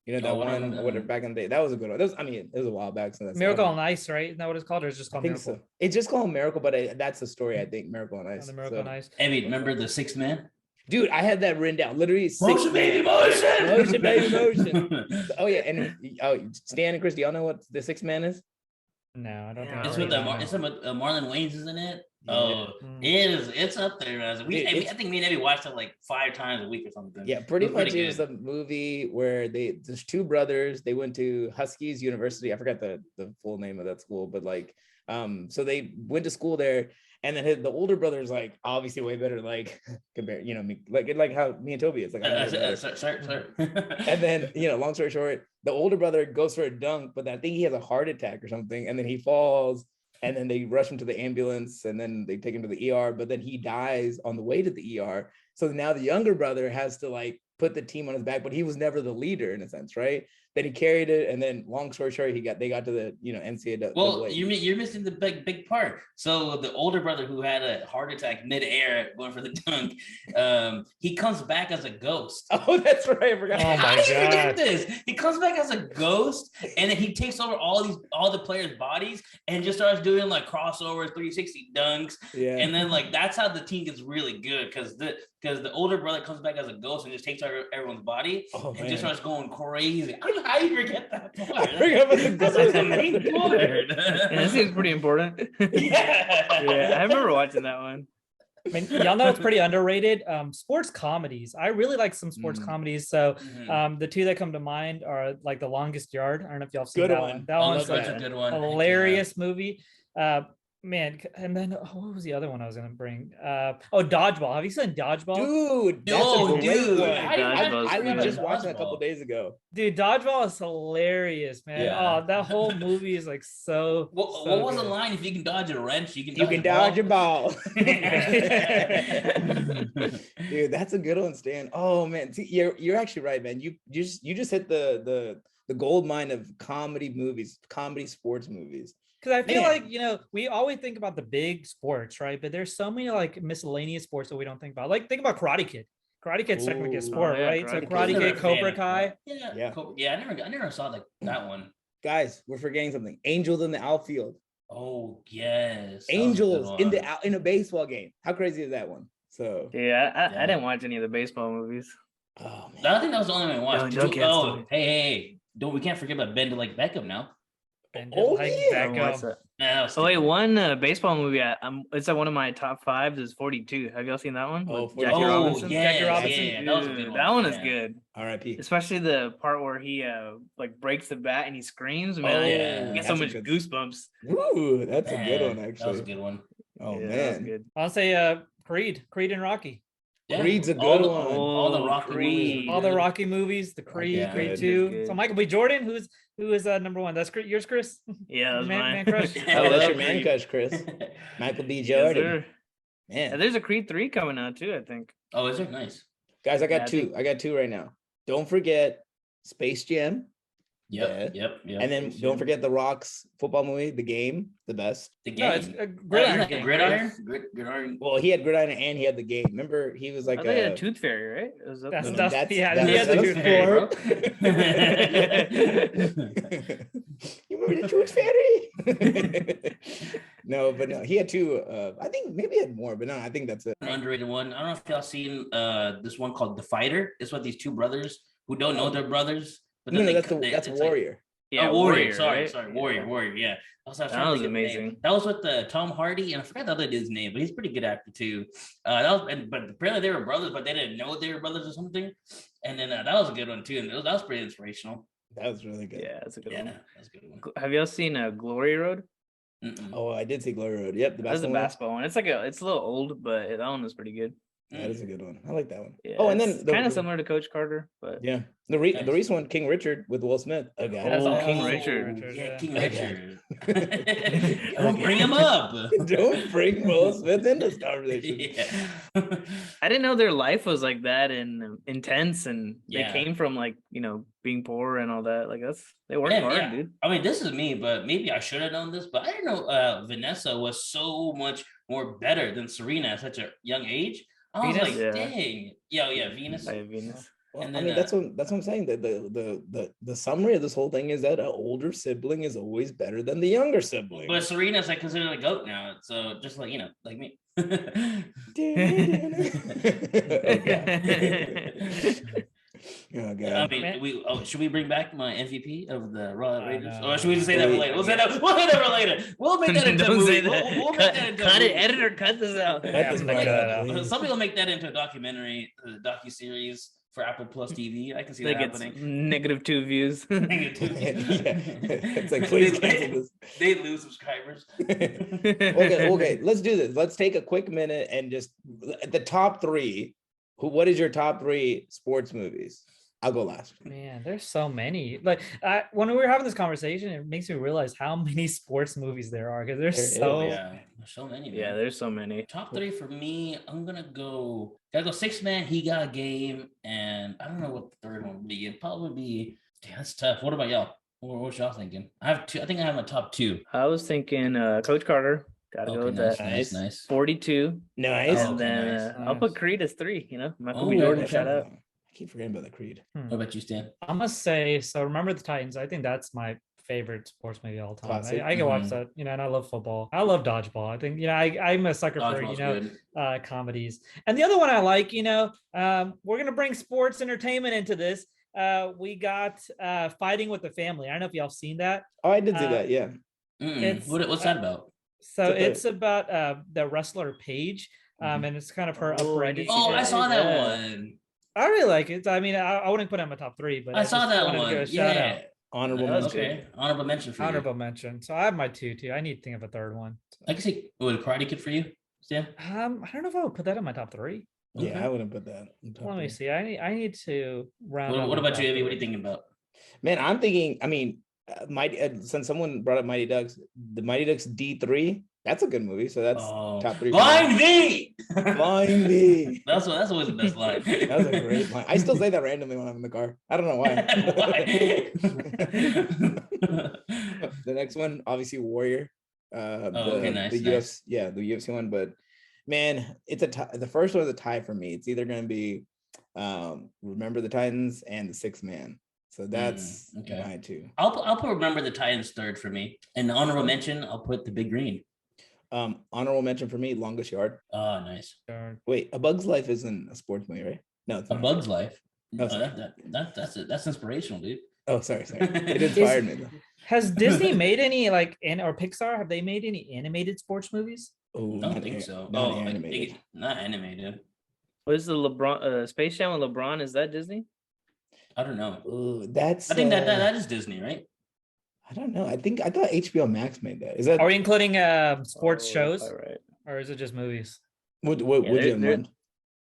You know, that one whatever back in the day. That was a good one. It was a while back. So Miracle on Ice, right? Isn't that what it's called? Or it's just called Miracle? So. It's just called Miracle, but that's the story, I think. Miracle on Ice. The Miracle on Ice. Hey, remember The Sixth Man? Dude, I had that written down. Literally, motion, baby, motion. Motion, baby, motion. Oh yeah, and Stan and Chris, do y'all know what The Sixth Man is? No, I don't think. It's with Marlon Wayans, isn't it? Yeah. It is. It's up there. I think me and Eddie watched it like 5 times a week or something. Yeah, pretty much. It was a movie where there's two brothers. They went to Huskies University. I forgot the full name of that school, but like, so they went to school there. And then the older brother is like obviously way better, like compared, me, like how me and Toby is like. Sorry. And then long story short, the older brother goes for a dunk, but I think he has a heart attack or something, and then he falls, and then they rush him to the ambulance, and then they take him to the ER, but then he dies on the way to the ER. So now the younger brother has to like put the team on his back, but he was never the leader in a sense, right? Then he carried it, and then long story short, they got to the NCAA. Well, you're missing the big part. So the older brother who had a heart attack midair going for the dunk, he comes back as a ghost. Oh, that's right. I forgot. Oh my God. This. He comes back as a ghost, and then he takes over all the players' bodies and just starts doing like crossovers, 360 dunks. Yeah. And then like that's how the team gets really good because the older brother comes back as a ghost and just takes over everyone's body and just starts going crazy. I don't know how you forget that part. That's like the main part. That seems pretty important. Yeah, I remember watching that one. I mean, y'all know it's pretty underrated. Sports comedies. I really like some sports comedies. So the two that come to mind are like The Longest Yard. I don't know if y'all seen that one. That one's such a good one. Hilarious movie. Man, and then what was the other one I was gonna bring? Dodgeball. Have you seen Dodgeball? Dude, dude. I just watched that a couple Dodgeball. days ago. Dude, Dodgeball is hilarious, man. Yeah. Oh, that whole movie is like so. What was the line? If you can dodge a wrench, you can dodge a ball. Dude, that's a good one, Stan. Oh man, see, you're actually right, man. You just hit the gold mine of comedy sports movies. Because I feel like, we always think about the big sports, right? But there's so many like miscellaneous sports that we don't think about. Like think about Karate Kid. Karate Kid's technically a sport, right? Karate Kid, Cobra Kai. Yeah. I never saw that one. Guys, we're forgetting something. Angels in the outfield. Oh yes. Angels in a baseball game. How crazy is that one? So I didn't watch any of the baseball movies. Oh man. I think that was the only one I watched. Hey, we can't forget about Bend Like Beckham now. And Oh, like yeah. Beckham. Oh wait, one baseball movie. It's like one of my top 5s is 42. Have y'all seen that one? Oh, With Jackie Robinson. Yeah, Jackie Robinson. yeah, that was a good Dude, one. that one is Yeah. good. R.I.P. Especially the part where he like breaks the bat and he screams. Man, Oh, I yeah. get so that's a much good- goosebumps. Ooh, that's a good one, Man, actually. that was a good one. Oh, Yeah, that was man. good. I'll say Creed and Rocky. Yeah. Creed's a all good the, one. All the Rocky movies. Creed. were All the good. Rocky movies, the Rocky's Creed, good. Creed That's 2. good. So Michael B. Jordan, who is number one? That's yours, Chris? Yeah, that was mine. Man crush. I Oh, that's love your man Creed. crush, Chris. Michael B. Yes, Jordan. sir. Man. And there's a Creed 3 coming out too, I think. Oh, is it nice? Guys, I got Yeah, I two. think- I got two right now. Don't forget Space Jam. Yep. And then don't forget The Rock's football movie, The Game, the best. The game. No, it's a Isn't Gridiron that Gang. Gridiron? Gridiron. Well, he had Gridiron and he had The Game. Remember, he was like I thought he had a Tooth Fairy, right? Was that That's the- stuff. that's- Yeah, that's- he has the that's Tooth Ford. You remember the Tooth Fairy? No, but no, he had two. I think maybe he had more, but no, I think that's it. An underrated one. I don't know if y'all seen this one called The Fighter. It's what these two brothers who don't know their brothers. But No, then no, it's that's like- Warrior. Yeah, Warrior. right? Sorry, Yeah. Warrior. Yeah, I was trying That to was think of the name. amazing. That was with Tom Hardy, and I forgot the other dude's name, but he's a pretty good actor too. But apparently they were brothers, but they didn't know they were brothers or something. And then that was a good one too, and that was pretty inspirational. That was really good. Yeah, that's a good Yeah, one. that's a good one. Have y'all seen Glory Road? Mm-mm. Oh, I did see Glory Road. Yep, the That's the basketball one. basketball one. It's it's a little old, but that one was pretty good. That is a good one. I like that one. Yeah, Oh, and then kind of similar to Coach Carter, but Yeah, Nice. the recent one, King Richard with Will Smith. Okay. Oh, King Richard. Yeah, King Okay. Richard. Don't bring him up. Don't bring Will Smith in this conversation. Yeah. I didn't know their life was like that and intense, and they Yeah. came from being poor and all that. Like they worked hard, Yeah. dude. I mean, this is me, but maybe I should have known this, but I didn't know Vanessa was so much more better than Serena at such a young age. I was Venus? like, Yeah. dang. Yeah, Venus. I have Venus. Well, And I then, mean, that's what I'm saying. That the summary of this whole thing is that an older sibling is always better than the younger sibling. But Serena's like considered a goat now. So just like, like me. Oh, God. I mean, should we bring back my MVP of the Raw Raiders? no. Or should we just say that for later? We'll say that for later. We'll make that into a Don't movie. say that. We'll make cut that into a cut it, movie. editor, cut this out. Cut Yeah, this I'm part gonna cut out, that out. please. Somebody will make that into a documentary, docu-series for Apple Plus TV. I can see Like that it's happening. -2 views. Yeah. It's like, please cancel this. They lose subscribers. Okay, let's do this. Let's take a quick minute and just the top three. What is your top three sports movies? I'll go last. Man, there's so many. Like when we were having this conversation, it makes me realize how many sports movies there are because there's There is, so Yeah, there's so many. Yeah, man. there's so many. Top three for me, gotta go 6-man, He Got a Game, and I don't know what the third one would be. It'd probably be, damn, that's tough. What about y'all? What y'all thinking? I have two. I think I have my top two. I was thinking Coach Carter. Gotta go with nice, that. nice. 42. Nice. Oh, And then nice. I'll put Creed as 3, Michael Oh, B. Jordan, okay. shout out. I keep forgetting about the Creed. What about you, Stan? I must say, so Remember the Titans. I think that's my favorite sports movie of all time. Classic. I can watch Mhm. that, and I love football. I love dodgeball. I think, I'm a sucker for, Dodgeball's good. comedies. And the other one I like, we're gonna bring sports entertainment into this. We got Fighting with the Family. I don't know if y'all seen that. Oh, I did see that. Yeah. It's, What's that about? So It's a- it's about the wrestler Paige, and it's kind of her Oh, upbringing. Oh, I saw that Yeah. one. I really like it. I mean, I wouldn't put it in my top 3, but I saw just that wanted to one. give a shout Yeah. out. Honorable That was mention. Okay. Honorable mention for you. Honorable mention. So I have my two too. I need to think of a third one. I can see. Would Karate Kid for you, Stan? I don't know if I would put that in my top 3. Yeah, Okay. I wouldn't put that. in top Let me three. see. I need to round. out What my about you, top Evie? What are 3. you thinking about? Man, I'm thinking. I mean, since someone brought up Mighty Ducks, the Mighty Ducks D3. That's a good movie. So that's top 3. Blind V. Blind V. That's always the best line. That was a great line. I still say that randomly when I'm in the car. I don't know why. The next one, obviously Warrior. Okay, nice, the nice. the UFC one. But man, it's a tie. The first one is a tie for me. It's either going to be Remember the Titans and the 6-man. So that's okay. my two. I'll put Remember the Titans third for me. And the honorable mention, I'll put The Big Green. Honorable mention for me, Longest Yard. Oh, nice. Wait, A Bug's Life isn't a sports movie, right? No, it's A not. Bug's Life. No, That's- that's inspirational, dude. Oh, sorry. It inspired me though. Has Disney made any or Pixar? Have they made any animated sports movies? Oh, I don't think so. Not I animated. think not animated. What is the LeBron Space Jam with LeBron? Is that Disney? I don't know. Ooh, that's. I think that is Disney, right? I don't know. I thought HBO Max made that. Is that? Are we including sports shows, Right. or is it just movies? What would you mind?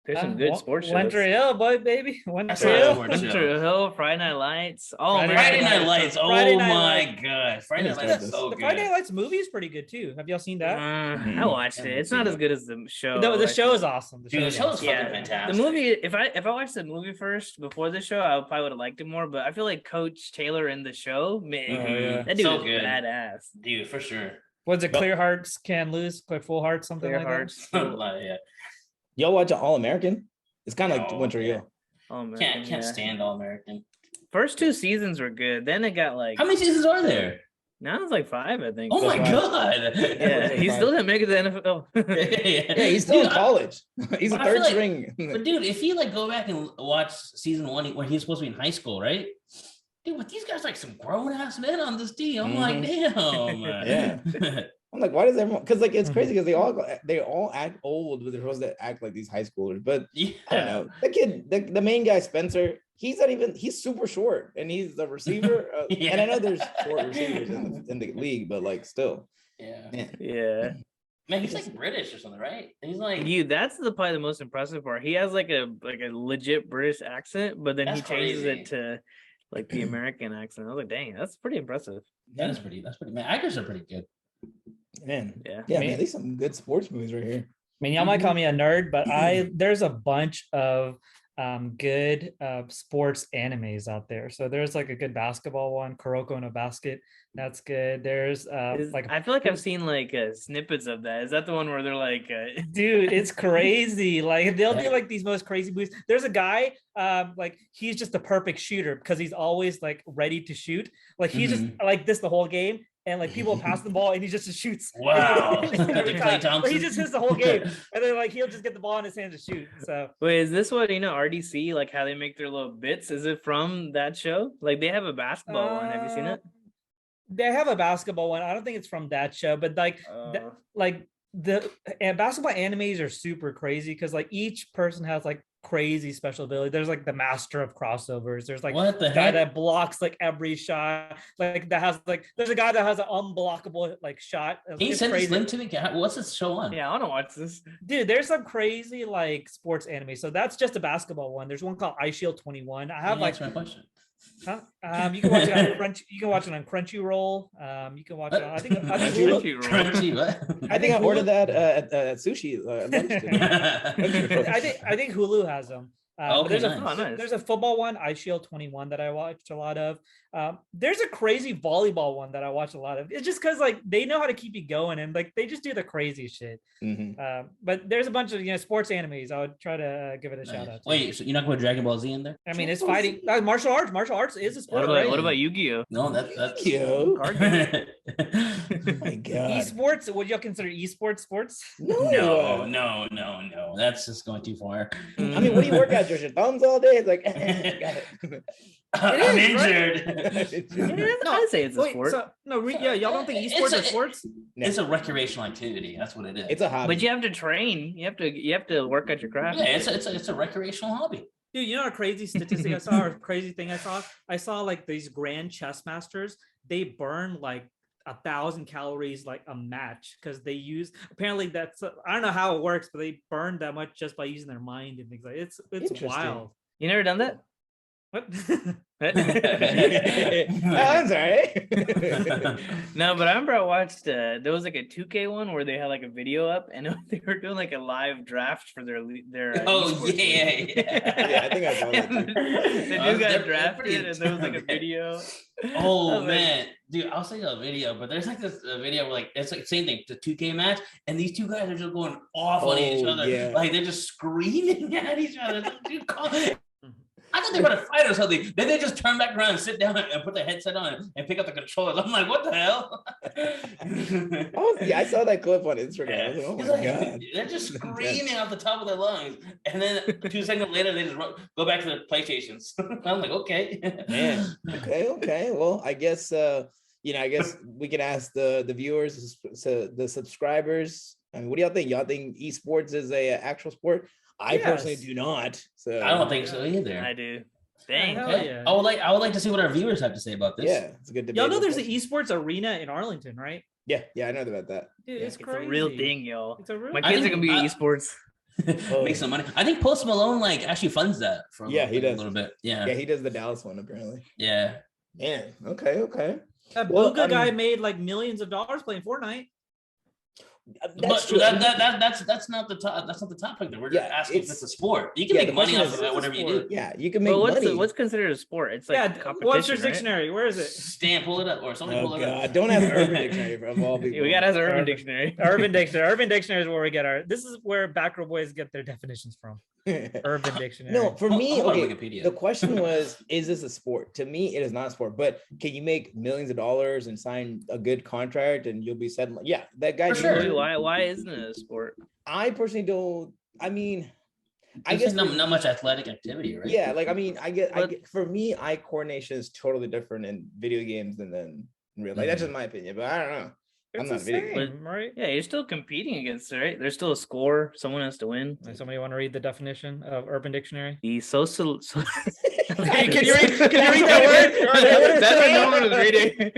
There's some good sports shows. Winter Hill, boy, baby. That's not a sports Winter Hill, Friday Night Lights. Oh, Friday Night Lights. Oh Friday Night my god, Friday Night Lights is so The good. Friday Night Lights movie is pretty good too. Have y'all seen that? I watched it. It's not as good as the show. No, the show is awesome. The show is fucking fantastic. The movie, if I watched the movie first before the show, I probably would have liked it more. But I feel like Coach Taylor in the show, man, that dude so is good. badass. Dude, for sure. Was it Clear Hearts Can Lose, Clear Full Hearts, something Clear like Hearts. Yeah. Y'all watch All American? It's kind of like No, Winter Hill. Can't stand All American. First 2 seasons were good. Then it got like, how many seasons are there? now it's like 5, I think. Oh my god! Yeah, he still didn't make it to the NFL. Yeah, he's still in college. He's a third string. But dude, if you like go back and watch season 1 when he's supposed to be in high school, right? Dude, but these guys like some grown ass men on this team. I'm like, damn. Yeah. I'm like, why does everyone? Because like it's crazy because they all act old, but they're supposed to act like these high schoolers. But I don't know. The kid, the main guy, Spencer, he's super short, and he's the receiver. And I know there's short receivers in the league, but like still. Yeah. Yeah. Man, he's like British or something, right? He's like that's probably the most impressive part. He has like a legit British accent, but then he changes it to like the American accent. I was like, dang, that's pretty impressive. That's pretty man. Actors are pretty good. Man, yeah, man, these some good sports movies right here. I mean, y'all might call me a nerd, but there's a bunch of good sports animes out there. So there's like a good basketball one, Kuroko no Basket. That's good. There's I feel like I've seen like snippets of that. Is that the one where they're like, dude, it's crazy. Like they'll do like these most crazy moves. There's a guy like he's just the perfect shooter because he's always like ready to shoot. Like he's just like this the whole game. And like people pass the ball and he just shoots. Wow. He just hits the whole game. And then like he'll just get the ball in his hand to shoot. So wait, is this what RDC, like how they make their little bits? Is it from that show? Like they have a basketball one. Have you seen it? They have a basketball one. I don't think it's from that show, but like the basketball animes are super crazy because like each person has like crazy special ability. There's like the master of crossovers. There's like what the guy heck? that blocks like every shot. Like that has like there's a guy that has an unblockable like shot. Can you send this link to me? What's this show on? Yeah, I want to watch this. Dude, there's some crazy like sports anime. So that's just a basketball one. There's one called Ice Shield 21. I have That's my question. Huh? You can watch it on You can watch it on Crunchyroll. You can watch it on, I think Crunchy. What? I think I ordered that at sushi lunch today. I think Hulu has them. Okay, there's a football one, Ice Shield 21, that I watched a lot of. There's a crazy volleyball one that I watch a lot of. It's just because like they know how to keep you going and like they just do the crazy shit. But there's a bunch of sports animes. I would try to give it a shout out. Wait, so you're not going to put Dragon Ball Z in there? I mean, it's fighting martial arts. Martial arts is a sport. What about Yu-Gi-Oh? No, that's Yu-Gi-Oh. Oh my god. Esports? Would y'all consider esports sports? No. That's just going too far. I mean, what do you work out? Just your thumbs all day? It's like I'm injured. I'd say it's a sport. Y'all don't think esports are sports? It's a recreational activity. That's what it is. It's a hobby. But you have to train. You have to work at your craft. Yeah, it's a recreational hobby. Dude, you know a crazy statistic I saw, or crazy thing I saw? I saw like these grand chess masters, they burn like 1,000 calories like a match because they use apparently I don't know how it works, but they burn that much just by using their mind and things like it's wild. You never done that? What? I'm sorry. No, but I remember I watched there was like a 2K one where they had like a video up and they were doing like a live draft for their oh yeah, I think I saw that too. The dude got drafted and there was like a video. Oh man, dude, I'll send you a video, but there's like this video where like it's like same thing, the 2K match, and these two guys are just going off on each other, like they're just screaming at each other. Dude, I thought they were gonna fight or something. Then they just turn back around and sit down and put the headset on and pick up the controllers. I'm like, what the hell? I saw that clip on Instagram. I was like, oh my God. They're just screaming off the top of their lungs. And then 2 seconds later, they just go back to their PlayStations. I'm like, okay. Man. Okay. Well, I guess I guess we can ask the viewers, the subscribers. I mean, what do y'all think? Y'all think esports is a actual sport? I personally do not. So I don't think so either. I do. Dang. Okay. Yeah. I would like to see what our viewers have to say about this. Yeah, it's a good debate. Y'all know there's an esports arena in Arlington, right? Yeah, I know about that. Dude, it's crazy. It's a real thing, y'all. It's a real My kids are gonna be esports. Make some money. I think Post Malone actually funds that for he does a little bit. Yeah, he does the Dallas one apparently. Yeah. Man, okay. That Booga guy made like millions of dollars playing Fortnite. That's true. That's not the that's not the topic. That we're just asking if it's a sport. You can make money off of it, whatever you do. Yeah, you can make money. What's considered a sport? It's like what's your dictionary? Where is it? Stan, pull it up, or somebody pull it up. Don't have Urban Dictionary of all people. We gotta have Urban Dictionary. Urban Dictionary is where we get this is where Backrow Boys get their definitions from. Urban Dictionary. No, for me, the question was, is this a sport? To me, it is not a sport, but can you make millions of dollars and sign a good contract and you'll be set? Yeah, that guy. For sure. Why isn't it a sport? I personally don't. I mean, I guess not much athletic activity, right? Yeah, like I mean, I get for me, eye coordination is totally different in video games than in real life. That's just my opinion, but I don't know. I'm not video game, right? Yeah, you're still competing against it, right? There's still a score. Someone has to win. Somebody want to read the definition of Urban Dictionary? The social. Can you read that word? That's what no one was reading.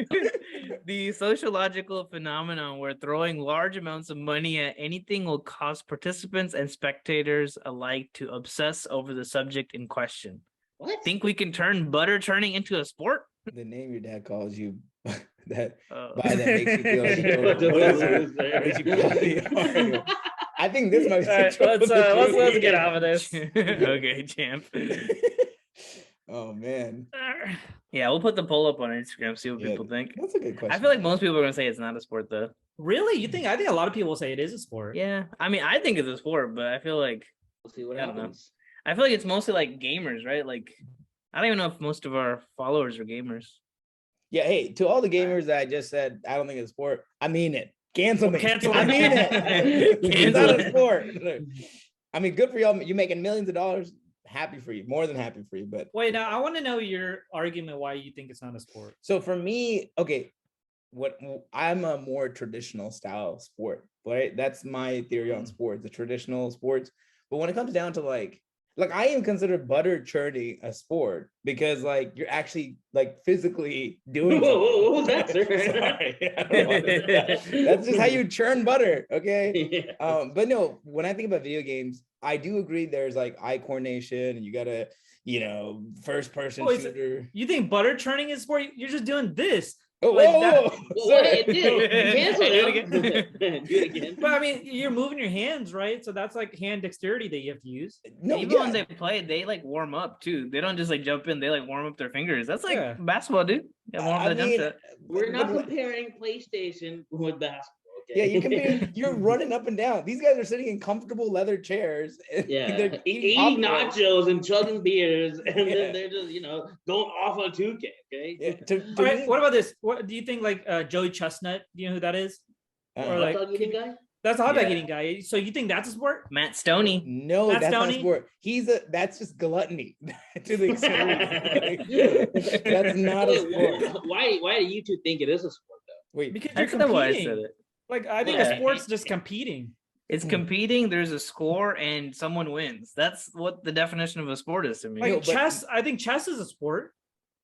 The sociological phenomenon where throwing large amounts of money at anything will cause participants and spectators alike to obsess over the subject in question. What? Think we can turn butter churning into a sport? The name your dad calls you. That makes you feel like I think this might be let's get out of this. Okay, champ. Oh man. Yeah, we'll put the poll up on Instagram, see what people think. That's a good question. I feel like most people are gonna say it's not a sport though. Really? I think a lot of people will say it is a sport. Yeah. I mean, I think it's a sport, but I feel like we'll see what happens. I feel like it's mostly like gamers, right? Like I don't even know if most of our followers are gamers. Yeah, hey, to all the gamers that I just said, I don't think it's a sport. I mean it. Cancel me. I mean it. It's not a sport. I mean, good for y'all. You're making millions of dollars. Happy for you. More than happy for you. But wait, now I want to know your argument why you think it's not a sport. So for me, okay, I'm a more traditional style sport, right? That's my theory on sports, the traditional sports. But when it comes down to like I even consider butter churning a sport because like you're actually like physically doing that's Sorry. That's just how you churn butter. Okay. Yeah. But no, when I think about video games, I do agree there's like eye coordination and you gotta, first person shooter. You think butter churning is sport? You're just doing this. Oh, like what do you do? Cancel it. Do it again. But I mean, you're moving your hands, right? So that's like hand dexterity that you have to use. No, even when they play, they like warm up too. They don't just like jump in; they like warm up their fingers. That's like basketball, dude. Yeah, warm up the jump shot. We're not comparing PlayStation with basketball. Yeah, you're running up and down. These guys are sitting in comfortable leather chairs. They're eating nachos and chugging beers, and then they're just going off on 2K. Okay. Yeah, all right. What about this? What do you think? Like Joey Chestnut? Do you know who that is? Or like hot dog eating guy? That's a hot dog eating guy. So you think that's a sport? Matt Stoney? No, that's not a sport. That's just gluttony to the extreme. That's not a sport. Why do you two think it is a sport though? Wait, because you're competing. Why I said it. Like I think a sport's just competing. It's competing. There's a score, and someone wins. That's what the definition of a sport is to me. Like chess, I think chess is a sport.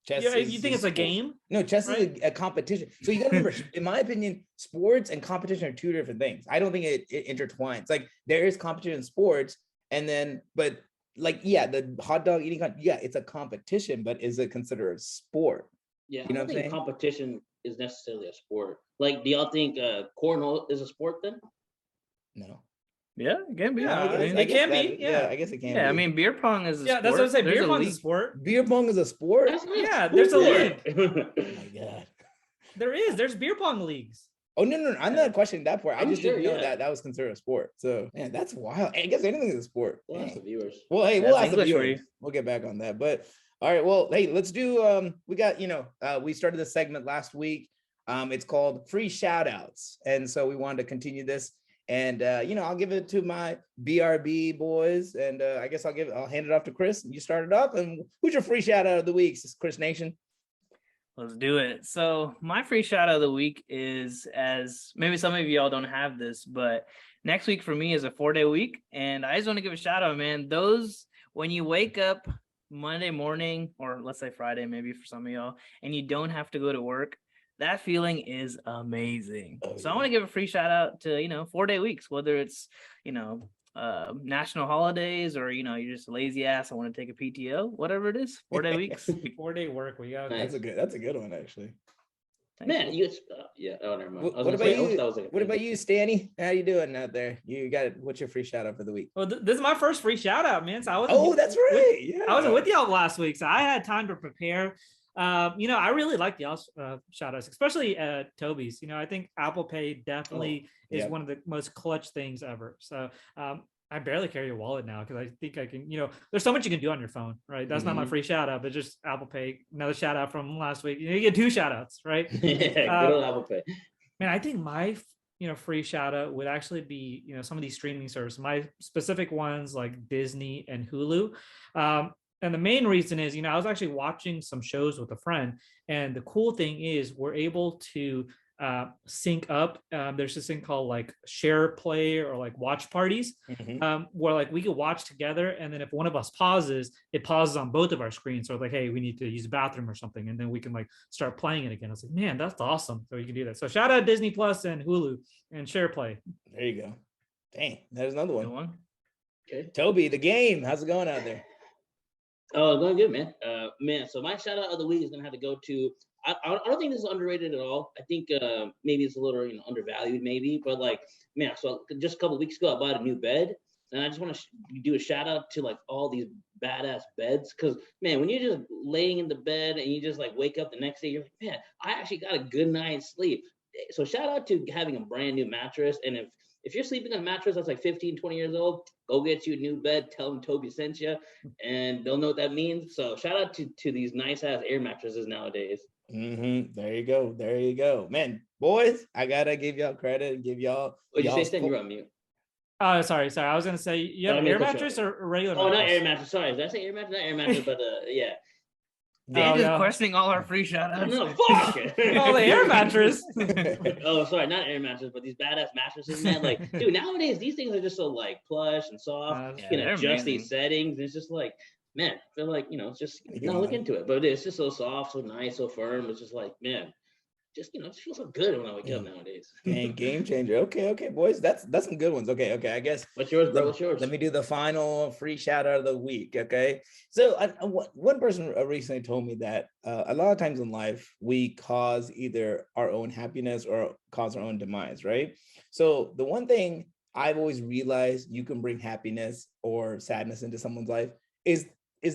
Chess you think it's a game? No, chess is a competition. So you got to remember, in my opinion, sports and competition are two different things. I don't think it intertwines. Like there is competition in sports, but the hot dog eating, it's a competition, but is it considered a sport? Yeah, I don't think competition is necessarily a sport. Like, do y'all think cornhole is a sport then? No. Yeah, it can be. Yeah, it can be. Yeah, I guess it can be. Yeah, I mean, beer pong is a sport. Yeah, that's what I said. Beer pong is a sport. Beer pong is a sport? Yeah, there's a league. Oh my God. There's beer pong leagues. Oh no, I'm not questioning that part. I I'm just sure, didn't know yeah. that was considered a sport. So man, that's wild. I guess anything is a sport. We'll ask the Dang. viewers. Well, hey, That's we'll ask the English for viewers. you. We'll get back on that. But all right, well, hey, let's do we got, we started this segment last week. It's called free shout outs. And so we wanted to continue this. And I'll give it to my BRB boys. And I guess I'll hand it off to Chris. You start it up. And who's your free shout out of the week? Chris Nation. Let's do it. So my free shout out of the week is, as maybe some of y'all don't have this, but next week for me is a 4-day week. And I just want to give a shout out, man. When you wake up Monday morning, or let's say Friday, maybe for some of y'all, and you don't have to go to work, that feeling is amazing. So I want to give a free shout out to, 4-day weeks, whether it's, national holidays, or you're just a lazy ass, I want to take a PTO, whatever it is. 4-day weeks. 4-day work week. Okay. That's a good one, actually. Man, you yeah. Oh, never mind. What about you, Stanny? How you doing out there? What's your free shout out for the week? Well, this is my first free shout out, man. So I was that's right. I wasn't with y'all last week, so I had time to prepare. I really like y'all's shout outs, especially Toby's. I think Apple Pay definitely is one of the most clutch things ever. So I barely carry a wallet now because I think I can, there's so much you can do on your phone, right? That's not my free shout out, but just Apple Pay. Another shout out from last week. You get 2 shout outs, right? Yeah, good old Apple Pay. Man, I think my free shout out would actually be, some of these streaming services, my specific ones like Disney and Hulu. And the main reason is, I was actually watching some shows with a friend, and the cool thing is we're able to sync up. There's this thing called like share play or like watch parties, where like we could watch together, and then if one of us pauses, it pauses on both of our screens. So like, hey, we need to use the bathroom or something, and then we can like start playing it again. I was like, man, that's awesome. So you can do that. So shout out Disney Plus and Hulu and share play. There you go. Dang, there's another one. Okay, Toby, the game. How's it going out there? Oh, going good, man. So my shout out of the week is gonna have to go to. I don't think this is underrated at all. I think maybe it's a little undervalued, maybe. But like, man, so just a couple of weeks ago, I bought a new bed, and I just want to do a shout out to like all these badass beds, because man, when you're just laying in the bed and you just like wake up the next day, you're like, man, I actually got a good night's sleep. So shout out to having a brand new mattress, and if you're sleeping on a mattress that's like 15, 20 years old, go get you a new bed, tell them Toby sent you, and they'll know what that means. So shout out to these nice ass air mattresses nowadays. There you go. Man, boys, I gotta give y'all credit and give y'all. What'd you say, Stan? You're on mute. Oh, sorry. I was gonna say, you have an air mattress or a regular mattress? Oh, not air mattress. Sorry, did I say air mattress? Not air mattress, but yeah. They're just questioning all our free shout outs. No, fuck it. Oh, the air mattress. Oh, sorry, not air mattress, but these badass mattresses, man. Like, dude, nowadays these things are just so like plush and soft. You can adjust these settings. It's just like, man, I feel like it's just look into it, but it's just so soft, so nice, so firm. It's just like, man, just it feels so good when I wake up nowadays. And game changer. Okay, boys, that's some good ones. Okay, I guess. What's yours, bro? What's yours? Let me do the final free shout out of the week. Okay, so one person recently told me that a lot of times in life we cause either our own happiness or cause our own demise, right? So the one thing I've always realized you can bring happiness or sadness into someone's life is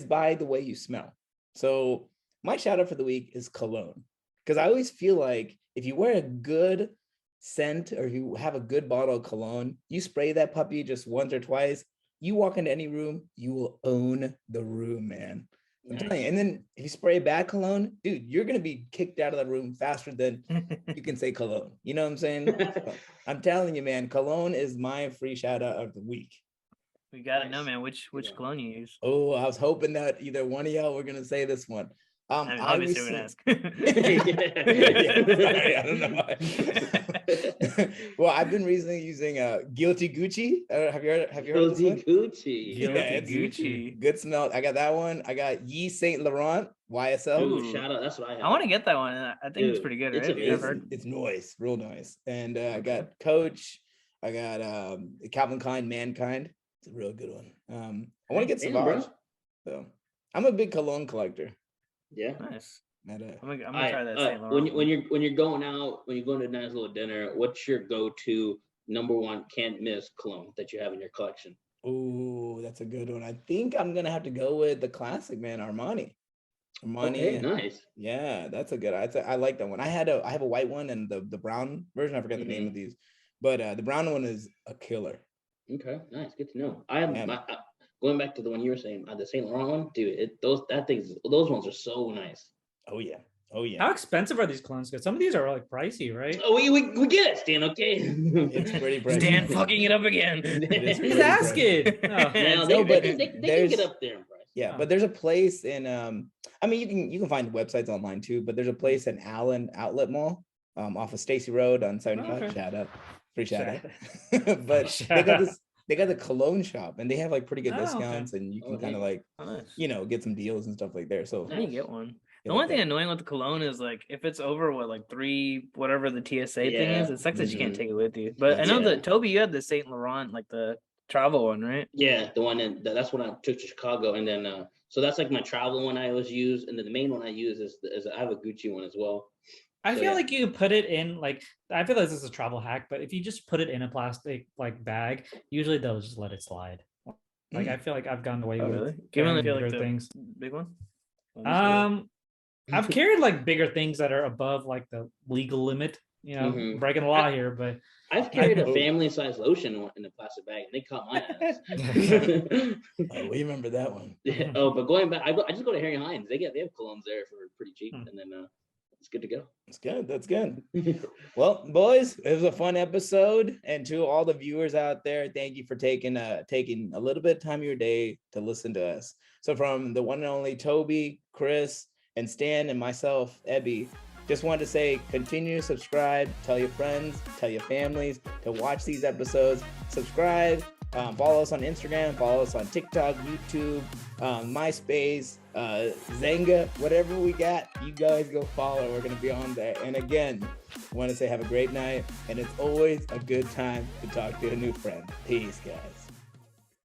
by the way you smell. So my shout out for the week is cologne. Because I always feel like if you wear a good scent or you have a good bottle of cologne, you spray that puppy just once or twice, you walk into any room, you will own the room, man. I'm telling you. And then if you spray bad cologne, dude, you're going to be kicked out of the room faster than you can say cologne. You know what I'm saying? I'm telling you, man, cologne is my free shout out of the week. We got to know, man, which cologne you use. Oh, I was hoping that either one of y'all were going to say this one. I recently ask. I don't know why. Well, I've been recently using Guilty Gucci. Have you heard of this one? Gucci. Good smell. I got that one. I got Yves Saint Laurent YSL. Ooh, shout out. That's what I have. I want to get that one. I think it's pretty good, right? It's nice, real nice. And I got Coach. I got Calvin Klein Mankind. It's a real good one. I want to get Sauvage. So I'm a big cologne collector. Yeah, nice. I'm gonna try that. Saint Laurent. When you're going out, when you're going to a nice little dinner, what's your go-to number one can't miss cologne that you have in your collection? Oh, that's a good one. I think I'm gonna have to go with the classic, man, Armani. money. Okay, nice. Yeah, that's a good. I like that one. I have a white one and the brown version. I forgot the name of these, but the brown one is a killer. Okay, nice. Good to know. I have going back to the one you were saying, the Saint Laurent one, dude. Those ones are so nice. Oh yeah. Oh yeah. How expensive are these clones? Because some of these are like pricey, right? Oh, we get it, Stan. Okay. It's pretty pricey. Stan fucking it up again. He's asking. Now, No, but they can get up there in price. Yeah, but there's a place in I mean you can find websites online too, but there's a place in Allen Outlet Mall off of Stacy Road on 75. Okay. Shout out. Free shout out. But they got the cologne shop and they have like pretty good discounts and you can kind of like get some deals and stuff like there. So I didn't get one. The only thing annoying with the cologne is like if it's over like 3 whatever the TSA thing is, it sucks that you can't take it with you. But I know that Toby, you had the Saint Laurent, like the travel one, right? Yeah, the one that's when I took to Chicago, and then so that's like my travel one I always use, and then the main one I use is I have a Gucci one as well. I feel like you put it in like I feel like this is a travel hack, but if you just put it in a plastic like bag, usually they'll just let it slide. Like I feel like I've gotten away with given bigger things. Big one. I've carried like bigger things that are above like the legal limit. Breaking the law here, but I've carried a family-sized lotion in a plastic bag, and they caught my ass. We remember that one. Yeah. Oh, but going back, I just go to Harry Hines. They have colognes there for pretty cheap, and then it's good to go. That's good. Well, boys, it was a fun episode, and to all the viewers out there, thank you for taking a little bit of time of your day to listen to us. So from the one and only Toby, Chris, and Stan, and myself, Ebby, just wanted to say, continue to subscribe, tell your friends, tell your families to watch these episodes, subscribe, follow us on Instagram, follow us on TikTok, YouTube, MySpace, Zanga, whatever we got, you guys go follow. We're going to be on there. And again, I want to say have a great night. And it's always a good time to talk to a new friend. Peace, guys.